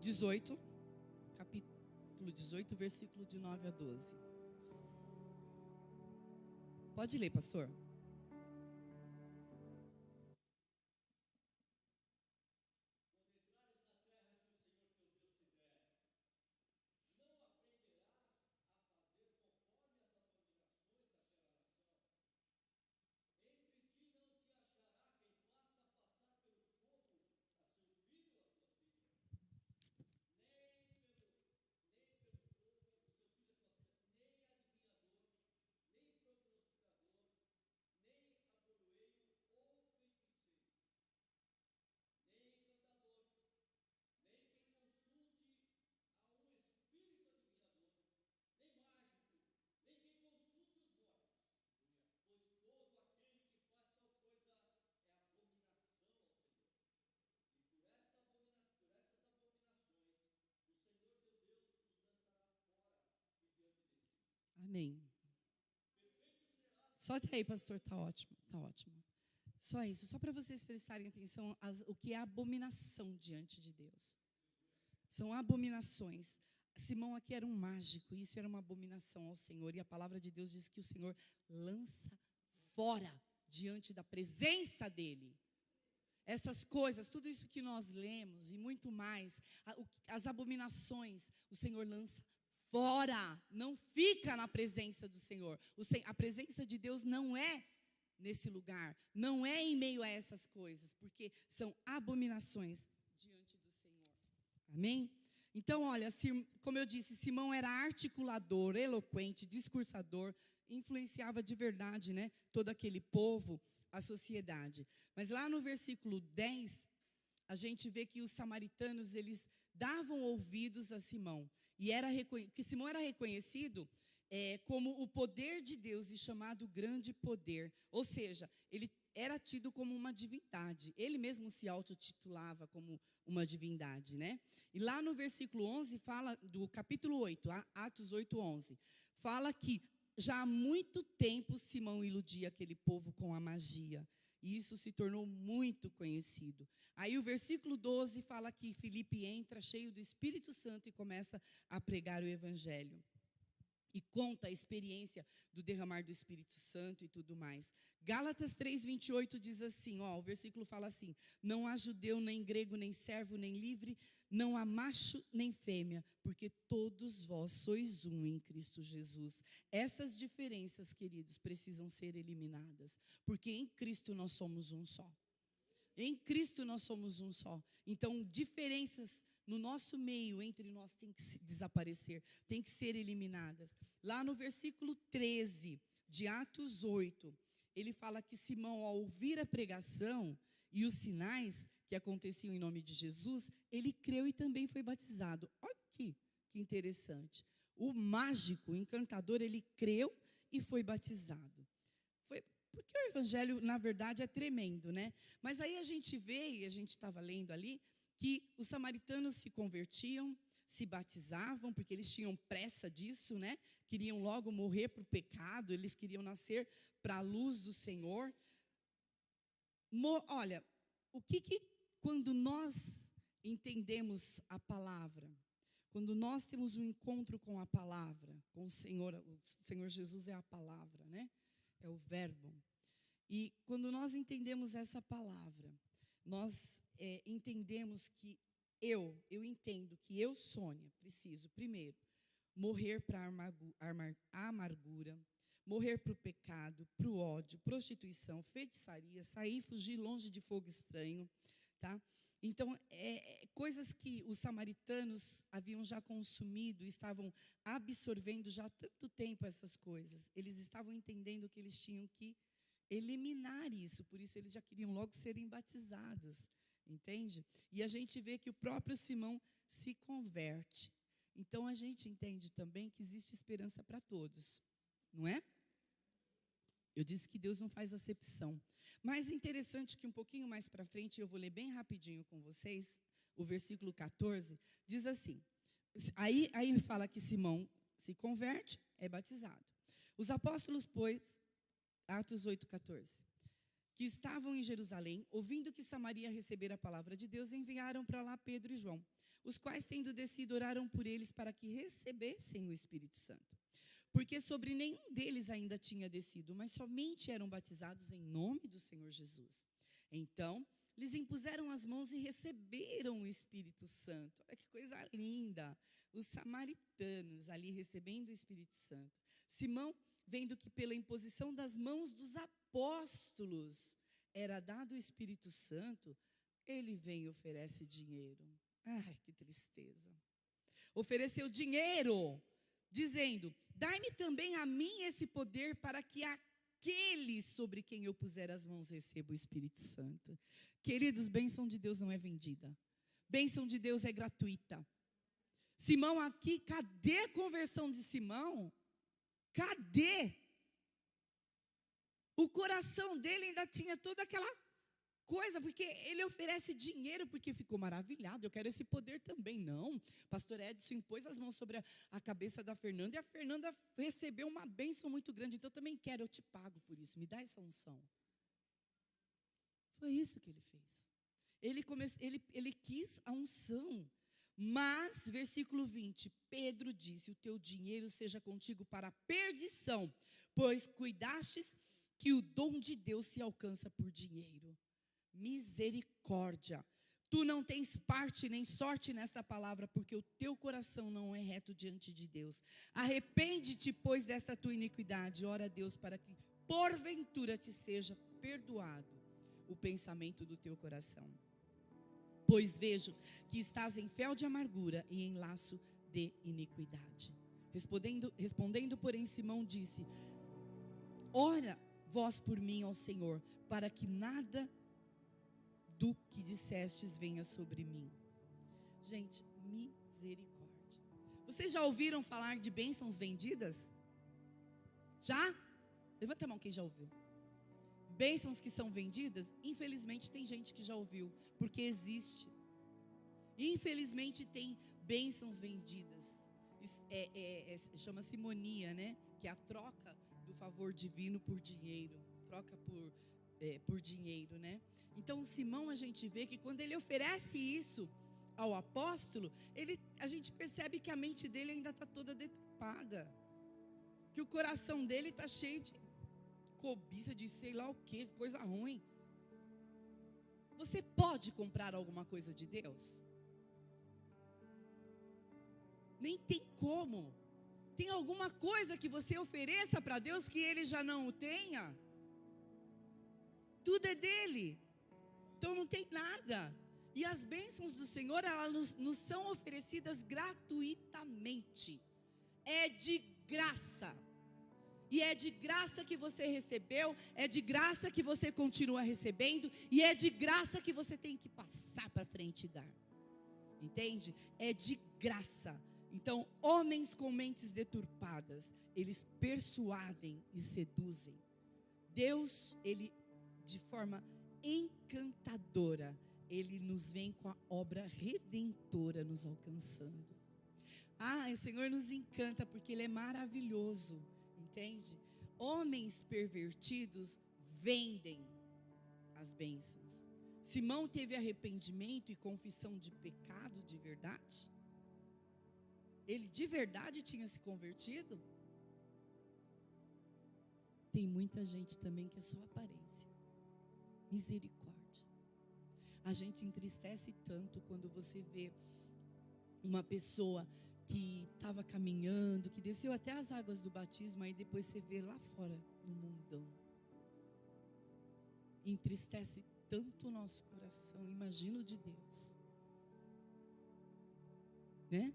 18, capítulo 18, versículo de 9 a 12. Pode ler, pastor. Amém. Só até aí, pastor, tá ótimo, tá ótimo. Só isso, só para vocês prestarem atenção o que é abominação diante de Deus. São abominações. Simão aqui era um mágico, e isso era uma abominação ao Senhor. E a palavra de Deus diz que o Senhor lança fora diante da presença dEle. Essas coisas, tudo isso que nós lemos e muito mais, as abominações, o Senhor lança fora, não fica na presença do Senhor. A presença de Deus não é nesse lugar, não é em meio a essas coisas, porque são abominações diante do Senhor. Amém? Então, olha, como eu disse, Simão era articulador, eloquente, discursador, influenciava de verdade, né, todo aquele povo, a sociedade. Mas lá no versículo 10, a gente vê que os samaritanos, eles davam ouvidos a Simão. Que Simão era reconhecido como o poder de Deus e chamado grande poder. Ou seja, ele era tido como uma divindade. Ele mesmo se autotitulava como uma divindade, né? E lá no versículo 11, fala do capítulo 8, Atos 8, 11, fala que já há muito tempo Simão iludia aquele povo com a magia. E isso se tornou muito conhecido. Aí o versículo 12 fala que Filipe entra cheio do Espírito Santo e começa a pregar o Evangelho. E conta a experiência do derramar do Espírito Santo e tudo mais. Gálatas 3:28 diz assim, o versículo fala assim: não há judeu, nem grego, nem servo, nem livre, não há macho, nem fêmea, porque todos vós sois um em Cristo Jesus. Essas diferenças, queridos, precisam ser eliminadas, porque em Cristo nós somos um só. Em Cristo nós somos um só. Então, diferenças no nosso meio, entre nós, tem que desaparecer, tem que ser eliminadas. Lá no versículo 13 de Atos 8, ele fala que Simão, ao ouvir a pregação e os sinais que aconteciam em nome de Jesus, ele creu e também foi batizado. Olha que interessante. O mágico, o encantador, ele creu e foi batizado. Porque o evangelho, na verdade, é tremendo, né? Mas aí a gente vê, e a gente estava lendo ali, que os samaritanos se convertiam, se batizavam, porque eles tinham pressa disso, né? Queriam logo morrer para o pecado, eles queriam nascer para a luz do Senhor. Olha, quando nós entendemos a palavra, quando nós temos um encontro com a palavra, com o Senhor Jesus é a palavra, né? É o verbo. E quando nós entendemos essa palavra, nós entendemos que eu entendo que eu, Sônia, preciso, primeiro, morrer para a amargura, morrer para o pecado, para o ódio, prostituição, feitiçaria, sair, fugir longe de fogo estranho, tá? Então, coisas que os samaritanos haviam já consumido, estavam absorvendo já há tanto tempo essas coisas. Eles estavam entendendo que eles tinham que eliminar isso, por isso eles já queriam logo serem batizados, entende? E a gente vê que o próprio Simão se converte. Então, a gente entende também que existe esperança para todos, não é? Eu disse que Deus não faz acepção. Mas é interessante que um pouquinho mais para frente, eu vou ler bem rapidinho com vocês, o versículo 14, diz assim, aí fala que Simão se converte, é batizado. Os apóstolos, pois, Atos 8:14, que estavam em Jerusalém, ouvindo que Samaria recebera a palavra de Deus, enviaram para lá Pedro e João, os quais, tendo descido, oraram por eles para que recebessem o Espírito Santo. Porque sobre nenhum deles ainda tinha descido, mas somente eram batizados em nome do Senhor Jesus. Então, lhes impuseram as mãos e receberam o Espírito Santo. Olha que coisa linda! Os samaritanos ali recebendo o Espírito Santo. Simão, vendo que pela imposição das mãos dos apóstolos era dado o Espírito Santo, ele vem e oferece dinheiro. Ai, que tristeza. Ofereceu dinheiro, dizendo, dai-me também a mim esse poder para que aquele sobre quem eu puser as mãos receba o Espírito Santo. Queridos, bênção de Deus não é vendida. Bênção de Deus é gratuita. Simão aqui, cadê a conversão de Simão? Cadê? O coração dele ainda tinha toda aquela coisa, porque ele oferece dinheiro, porque ficou maravilhado, eu quero esse poder também. Não, pastor Edson impôs as mãos sobre a cabeça da Fernanda, e a Fernanda recebeu uma bênção muito grande, então eu também quero, eu te pago por isso, me dá essa unção. Foi isso que ele fez. Ele quis a unção, Mas, versículo 20, Pedro disse: o teu dinheiro seja contigo para a perdição, pois cuidastes que o dom de Deus se alcança por dinheiro. Misericórdia. Tu não tens parte nem sorte nesta palavra, porque o teu coração não é reto diante de Deus. Arrepende-te, pois, desta tua iniquidade. Ora a Deus para que, porventura, te seja perdoado o pensamento do teu coração. Pois vejo que estás em fel de amargura e em laço de iniquidade. Respondendo, porém, Simão disse: ora vós por mim ao Senhor, para que nada do que dissestes venha sobre mim. Gente, misericórdia. Vocês já ouviram falar de bênçãos vendidas? Já? Levanta a mão quem já ouviu. Bênçãos que são vendidas, infelizmente tem gente que já ouviu, porque existe. Infelizmente tem bênçãos vendidas. Chama-se simonia, né? Que é a troca do favor divino por dinheiro. Troca por dinheiro, né? Então Simão, a gente vê que quando ele oferece isso ao apóstolo, a gente percebe que a mente dele ainda está toda deturpada. Que o coração dele está cheio de cobiça de sei lá o que, coisa ruim. Você pode comprar alguma coisa de Deus? Nem tem como. Tem alguma coisa que você ofereça para Deus que Ele já não o tenha? Tudo é dele. Então não tem nada. E as bênçãos do Senhor, elas nos são oferecidas gratuitamente. É de graça. E é de graça que você recebeu, é de graça que você continua recebendo, e é de graça que você tem que passar para frente e dar. Entende? É de graça. Então, homens com mentes deturpadas, eles persuadem e seduzem. Deus, Ele, de forma encantadora, Ele nos vem com a obra redentora nos alcançando. O Senhor nos encanta porque Ele é maravilhoso. Entende? Homens pervertidos vendem as bênçãos. Simão teve arrependimento e confissão de pecado de verdade? Ele de verdade tinha se convertido? Tem muita gente também que é só aparência. Misericórdia. A gente entristece tanto quando você vê uma pessoa que estava caminhando, que desceu até as águas do batismo, aí depois você vê lá fora, no mundão. Entristece tanto o nosso coração, imagino de Deus. Né?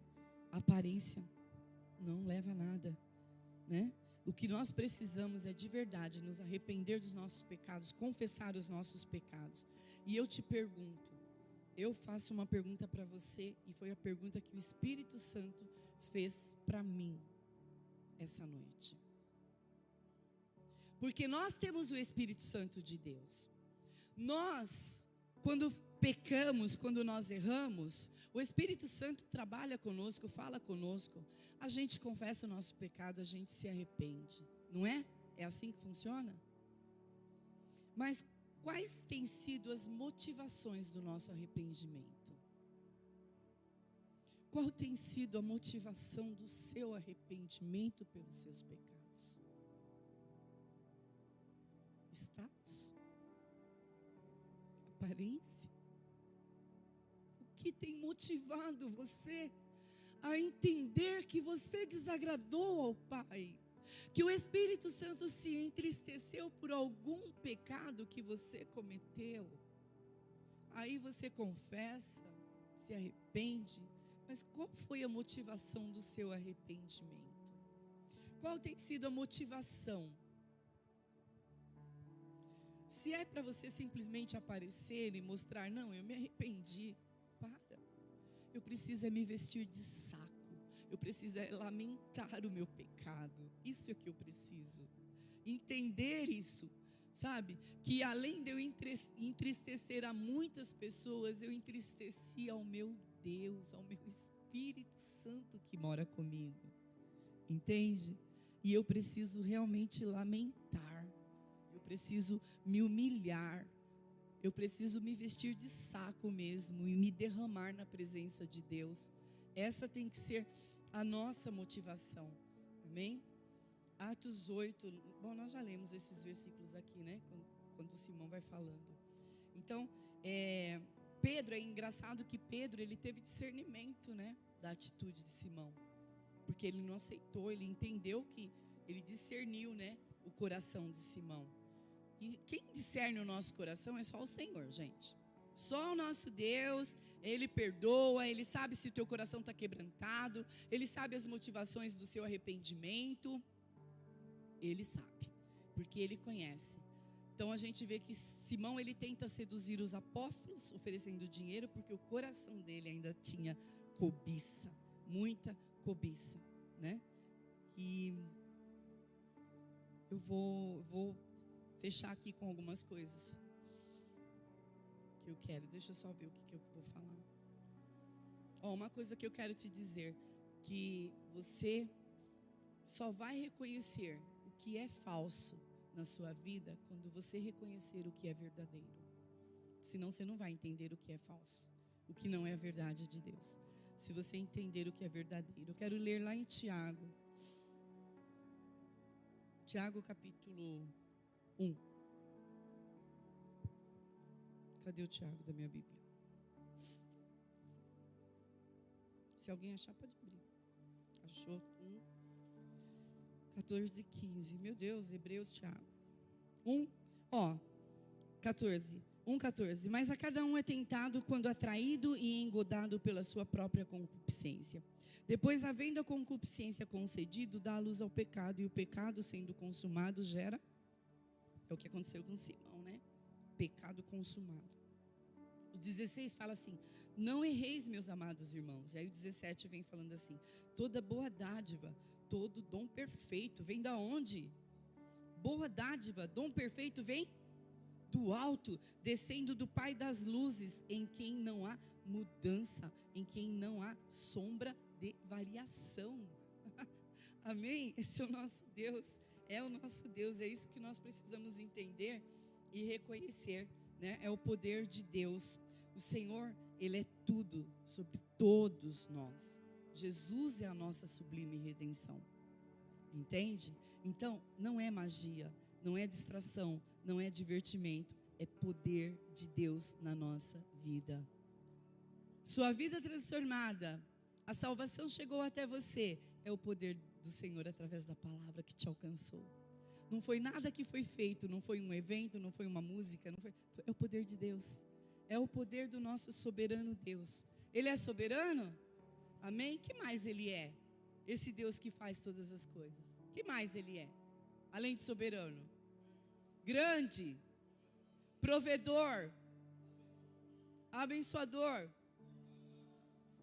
A aparência não leva a nada, né? O que nós precisamos é de verdade nos arrepender dos nossos pecados, confessar os nossos pecados. E eu te pergunto, eu faço uma pergunta para você, e foi a pergunta que o Espírito Santo fez para mim essa noite. Porque nós temos o Espírito Santo de Deus. Nós, quando pecamos, quando nós erramos, o Espírito Santo trabalha conosco, fala conosco. A gente confessa o nosso pecado, a gente se arrepende, não é? É assim que funciona? Mas quais têm sido as motivações do nosso arrependimento? Qual tem sido a motivação do seu arrependimento pelos seus pecados? Status? Aparência? O que tem motivado você a entender que você desagradou ao Pai? Que o Espírito Santo se entristeceu por algum pecado que você cometeu? Aí você confessa, se arrepende, mas qual foi a motivação do seu arrependimento? Qual tem sido a motivação? Se é para você simplesmente aparecer e mostrar, não, eu me arrependi, para. Eu preciso é me vestir de saco. Eu preciso é lamentar o meu pecado. Isso é que eu preciso. Entender isso, sabe? Que além de eu entristecer a muitas pessoas, eu entristeci ao meu Deus, ao meu Espírito Santo que mora comigo. Entende? E eu preciso realmente lamentar. Eu preciso me humilhar. Eu preciso me vestir de saco mesmo e me derramar na presença de Deus. Essa tem que ser a nossa motivação. Amém? Atos 8, bom, nós já lemos esses versículos aqui, né? Quando o Simão vai falando. Então, Pedro, é engraçado que Pedro, ele teve discernimento, né? Da atitude de Simão. Porque ele não aceitou, ele entendeu que, ele discerniu, né? O coração de Simão. E quem discerne o nosso coração é só o Senhor, gente. Só o nosso Deus, Ele perdoa, Ele sabe se o teu coração está quebrantado, Ele sabe as motivações do seu arrependimento. Ele sabe, porque Ele conhece. Então a gente vê que Simão, ele tenta seduzir os apóstolos, oferecendo dinheiro, porque o coração dele ainda tinha cobiça, muita cobiça, né? E eu vou fechar aqui com algumas coisas que eu quero. Deixa eu só ver o que eu vou falar. Uma coisa que eu quero te dizer, que você só vai reconhecer o que é falso na sua vida quando você reconhecer o que é verdadeiro. Senão você não vai entender o que é falso, o que não é a verdade de Deus. Se você entender o que é verdadeiro. Eu quero ler lá em Tiago. Tiago capítulo 1. Cadê o Tiago da minha Bíblia? Se alguém achar, pode abrir. Achou? 14 e 15. Meu Deus, Hebreus, Tiago. 14. 1:14. Mas a cada um é tentado quando atraído e engodado pela sua própria concupiscência. Depois, havendo a concupiscência concedido, dá a luz ao pecado. E o pecado, sendo consumado, gera... É o que aconteceu com Simão, né? Pecado consumado. O 16 fala assim: não erreis, meus amados irmãos. E aí o 17 vem falando assim: toda boa dádiva, todo dom perfeito, vem da onde? Boa dádiva, dom perfeito vem do alto, descendo do Pai das luzes, em quem não há mudança, em quem não há sombra de variação. Amém? Esse é o nosso Deus, é o nosso Deus, é isso que nós precisamos entender e reconhecer, né? É o poder de Deus. O Senhor, Ele é tudo sobre todos nós. Jesus é a nossa sublime redenção. Entende? Então, não é magia, não é distração, não é divertimento, é poder de Deus na nossa vida. Sua vida transformada, a salvação chegou até você, é o poder do Senhor através da palavra que te alcançou. Não foi nada que foi feito, não foi um evento, não foi uma música, é o poder de Deus. É o poder do nosso soberano Deus. Ele é soberano? Amém? Que mais Ele é? Esse Deus que faz todas as coisas. Que mais Ele é? Além de soberano. Grande. Provedor. Abençoador.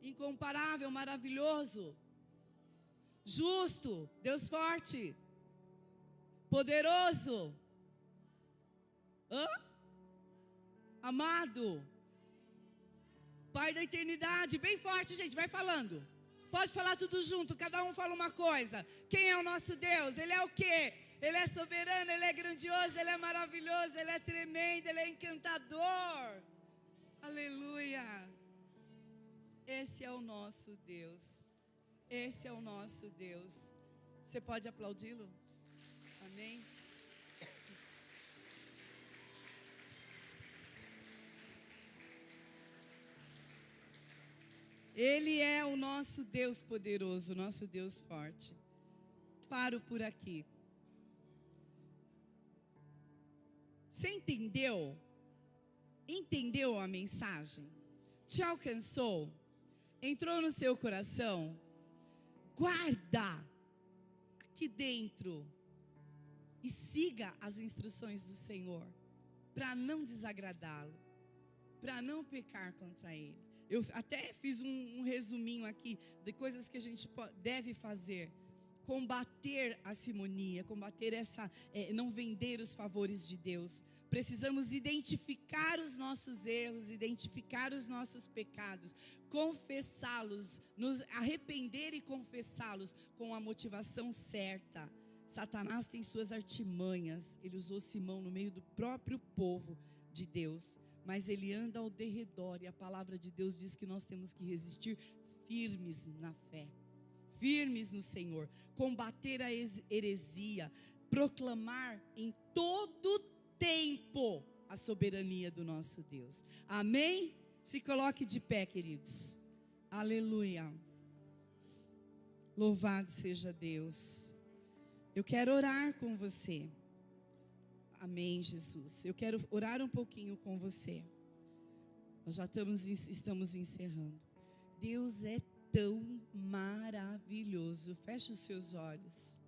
Incomparável, maravilhoso. Justo. Deus forte. Poderoso. Amado. Pai da eternidade. Bem forte, gente, vai falando. Pode falar tudo junto, cada um fala uma coisa. Quem é o nosso Deus? Ele é o quê? Ele é soberano, Ele é grandioso, Ele é maravilhoso, Ele é tremendo, Ele é encantador. Aleluia. Esse é o nosso Deus. Esse é o nosso Deus. Você pode aplaudi-lo? Amém? Ele é o nosso Deus poderoso, o nosso Deus forte. Paro por aqui. Você entendeu? Entendeu a mensagem? Te alcançou? Entrou no seu coração? Guarda aqui dentro e siga as instruções do Senhor para não desagradá-lo, para não pecar contra Ele. Eu até fiz um resuminho aqui de coisas que a gente deve fazer. Combater a simonia, combater não vender os favores de Deus. Precisamos identificar os nossos erros, identificar os nossos pecados, confessá-los, nos arrepender e confessá-los com a motivação certa. Satanás tem suas artimanhas. Ele usou Simão no meio do próprio povo de Deus mas ele anda ao derredor. E a palavra de Deus diz que nós temos que resistir firmes na fé, firmes no Senhor, combater a heresia, proclamar em todo tempo a soberania do nosso Deus. Amém? Se coloque de pé, queridos. Aleluia. Louvado seja Deus. Eu quero orar com você. Amém, Jesus. Eu quero orar um pouquinho com você. Nós já estamos encerrando. Deus é tão maravilhoso. Feche os seus olhos.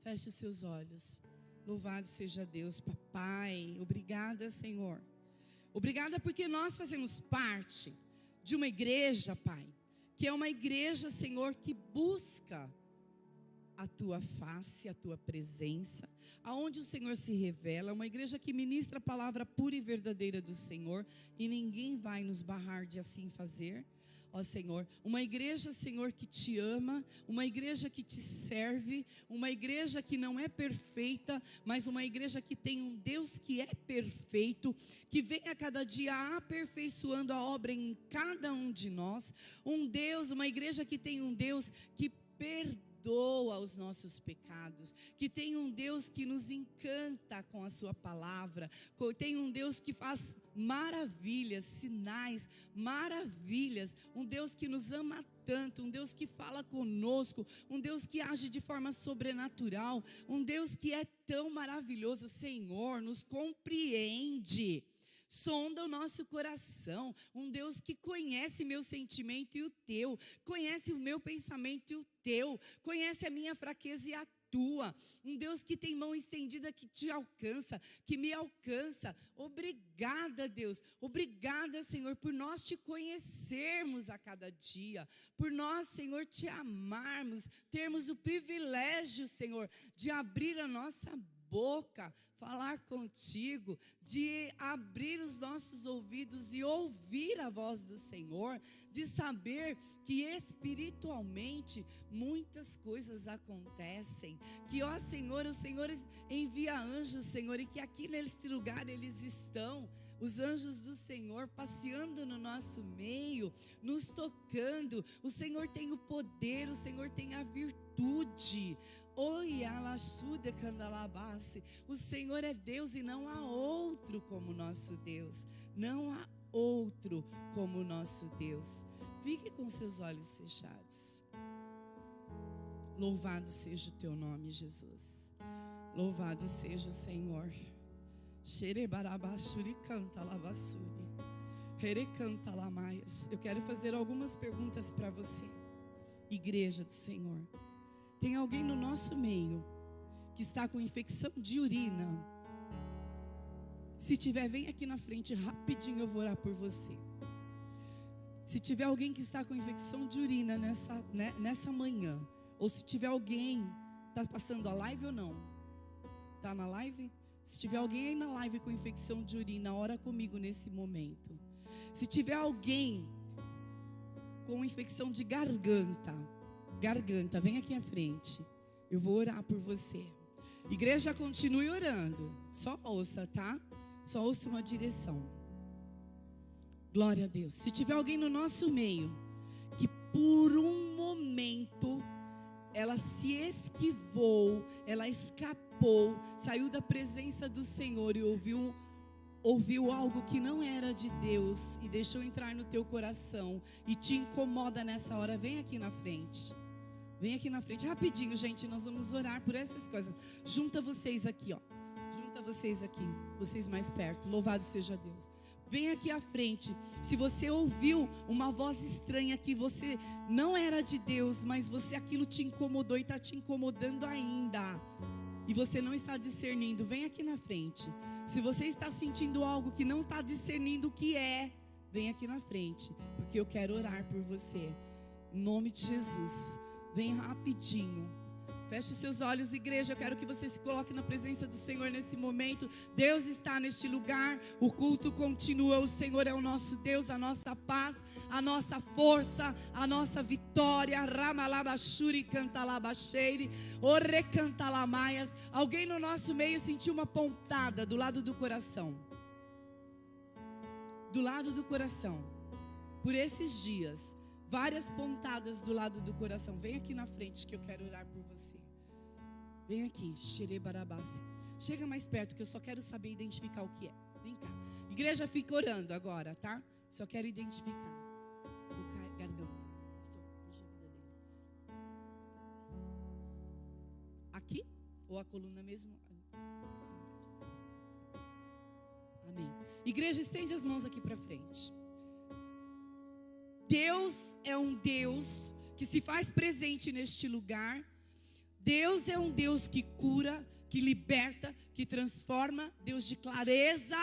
Feche os seus olhos. Louvado seja Deus, papai. Obrigada, Senhor. Obrigada porque nós fazemos parte de uma igreja, Pai, que é uma igreja, Senhor, que busca a Tua face, a Tua presença, aonde o Senhor se revela, uma igreja que ministra a palavra pura e verdadeira do Senhor, e ninguém vai nos barrar de assim fazer. Ó Senhor, uma igreja, Senhor, que te ama, uma igreja que te serve, uma igreja que não é perfeita, mas uma igreja que tem um Deus que é perfeito, que vem a cada dia aperfeiçoando a obra em cada um de nós, uma igreja que tem um Deus que perdoa os nossos pecados, que tem um Deus que nos encanta com a sua palavra, tem um Deus que faz maravilhas, sinais, maravilhas, um Deus que nos ama tanto, um Deus que fala conosco, um Deus que age de forma sobrenatural, um Deus que é tão maravilhoso. Senhor, nos compreende, sonda o nosso coração, um Deus que conhece meu sentimento e o teu, conhece o meu pensamento e o teu, conhece a minha fraqueza e a tua, um Deus que tem mão estendida, que te alcança, que me alcança. Obrigada, Deus, obrigada, Senhor, por nós te conhecermos a cada dia, por nós, Senhor, te amarmos, termos o privilégio, Senhor, de abrir a nossa boca, falar contigo, de abrir os nossos ouvidos e ouvir a voz do Senhor, de saber que espiritualmente muitas coisas acontecem, que ó Senhor, o Senhor envia anjos, Senhor, e que aqui nesse lugar eles estão, os anjos do Senhor passeando no nosso meio, nos tocando. O Senhor tem o poder, o Senhor tem a virtude. O Senhor é Deus e não há outro como nosso Deus. Não há outro como nosso Deus. Fique com seus olhos fechados. Louvado seja o teu nome, Jesus. Louvado seja o Senhor. Eu quero fazer algumas perguntas para você, igreja do Senhor. Tem alguém no nosso meio que está com infecção de urina? Se tiver, vem aqui na frente rapidinho, eu vou orar por você. Se tiver alguém que está com infecção de urina nessa manhã, ou se tiver alguém, está passando a live ou não? Está na live? Se tiver alguém aí na live com infecção de urina, ora comigo nesse momento. Se tiver alguém com infecção de garganta, vem aqui à frente. Eu vou orar por você. Igreja, continue orando. Só ouça, tá? Só ouça uma direção. Glória a Deus. Se tiver alguém no nosso meio que por um momento ela se esquivou, ela escapou, saiu da presença do Senhor e ouviu algo que não era de Deus e deixou entrar no teu coração e te incomoda nessa hora, vem aqui na frente. Vem aqui na frente, rapidinho, gente, nós vamos orar por essas coisas. Junta vocês aqui, ó. Junta vocês aqui, vocês mais perto. Louvado seja Deus. Vem aqui à frente. Se você ouviu uma voz estranha que você não era de Deus, mas aquilo te incomodou e está te incomodando ainda, e você não está discernindo, vem aqui na frente. Se você está sentindo algo que não está discernindo o que é, vem aqui na frente, porque eu quero orar por você. Em nome de Jesus. Vem rapidinho. Feche seus olhos, igreja. Eu quero que você se coloque na presença do Senhor nesse momento. Deus está neste lugar. O culto continua. O Senhor é o nosso Deus, a nossa paz, a nossa força, a nossa vitória. Ramalabashuri cantalabaxeire, orecantalamaias. Alguém no nosso meio sentiu uma pontada do lado do coração? do lado do coração, por esses dias, várias pontadas do lado do coração. Vem aqui na frente que eu quero orar por você. Vem aqui, xerebarabás. Chega mais perto que eu só quero saber identificar o que é. Vem cá. Igreja, fica orando agora, tá? Só quero identificar. O garganta. Pastor, puxa a vida dele. Aqui? Ou a coluna mesmo? Amém. Igreja, estende as mãos aqui para frente. Deus é um Deus que se faz presente neste lugar. Deus é um Deus que cura, que liberta, que transforma. Deus de clareza,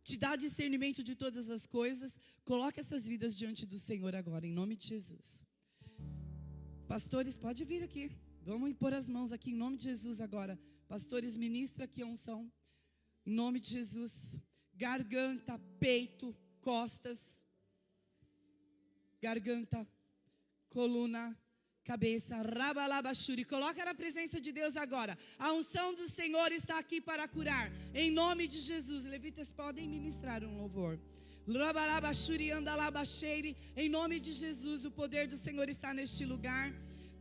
te dá discernimento de todas as coisas. Coloque essas vidas diante do Senhor agora, em nome de Jesus. Pastores, pode vir aqui. Vamos impor as mãos aqui em nome de Jesus agora. Pastores, ministra aqui a unção. Em nome de Jesus. Garganta, peito, costas. Garganta, coluna, cabeça, rabalabashuri. Coloca na presença de Deus agora. A unção do Senhor está aqui para curar. Em nome de Jesus. Levitas podem ministrar um louvor. Rabalabashuri, andalabacheire. Em nome de Jesus, o poder do Senhor está neste lugar.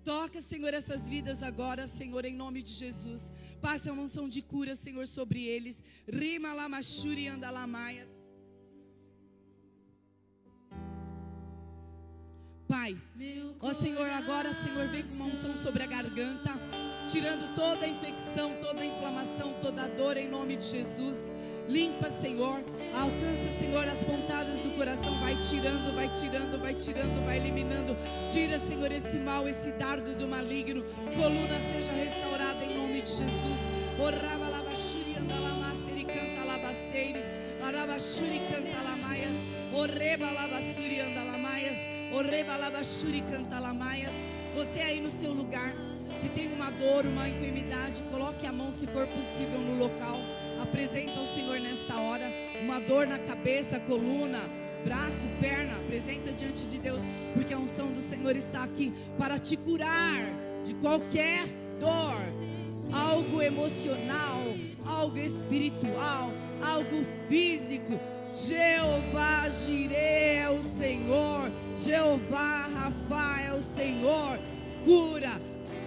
Toca, Senhor, essas vidas agora, Senhor, em nome de Jesus. Passa uma unção de cura, Senhor, sobre eles. Rima lamashuri, andalamaias. Pai, ó Senhor, agora, Senhor, vem com uma unção sobre a garganta, tirando toda a infecção, toda a inflamação, toda a dor, em nome de Jesus. Limpa, Senhor, alcança, Senhor, as pontadas do coração, vai tirando, vai tirando, vai tirando, vai eliminando. Tira, Senhor, esse mal, esse dardo do maligno. Coluna seja restaurada em nome de Jesus. Orava lavashuri andalamasseri canta labaceire, arabashuri canta lamaias, oreba lavashuri andalamaias, oreba lavashuri canta lamaias. Você aí no seu lugar, se tem uma dor, uma enfermidade, coloque a mão, se for possível, no local. Apresenta ao Senhor nesta hora. Uma dor na cabeça, coluna, braço, perna, apresenta diante de Deus, porque a unção do Senhor está aqui para te curar de qualquer dor, algo emocional, algo espiritual, algo físico. Jeová Jireh é o Senhor, Jeová Rafa é o Senhor. Cura,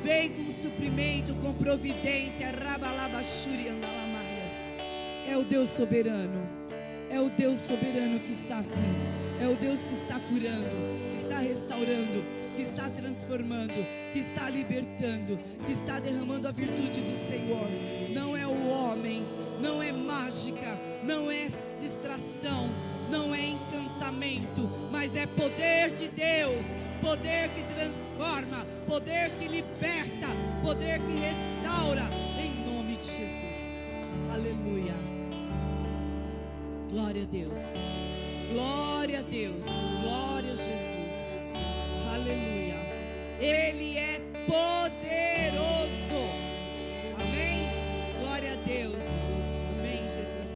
vem com suprimento, com providência. Rabalabashuri andalamaias. É o Deus soberano, é o Deus soberano que está aqui. É o Deus que está curando, que está restaurando, que está transformando, que está libertando, que está derramando a virtude do Senhor. Não é o homem, não é mágica, não é distração, não é encantamento, mas é poder de Deus, poder que transforma, poder que liberta, poder que restaura, em nome de Jesus. Aleluia. Glória a Deus. Glória a Deus. Glória a Jesus. Aleluia. Ele é poder.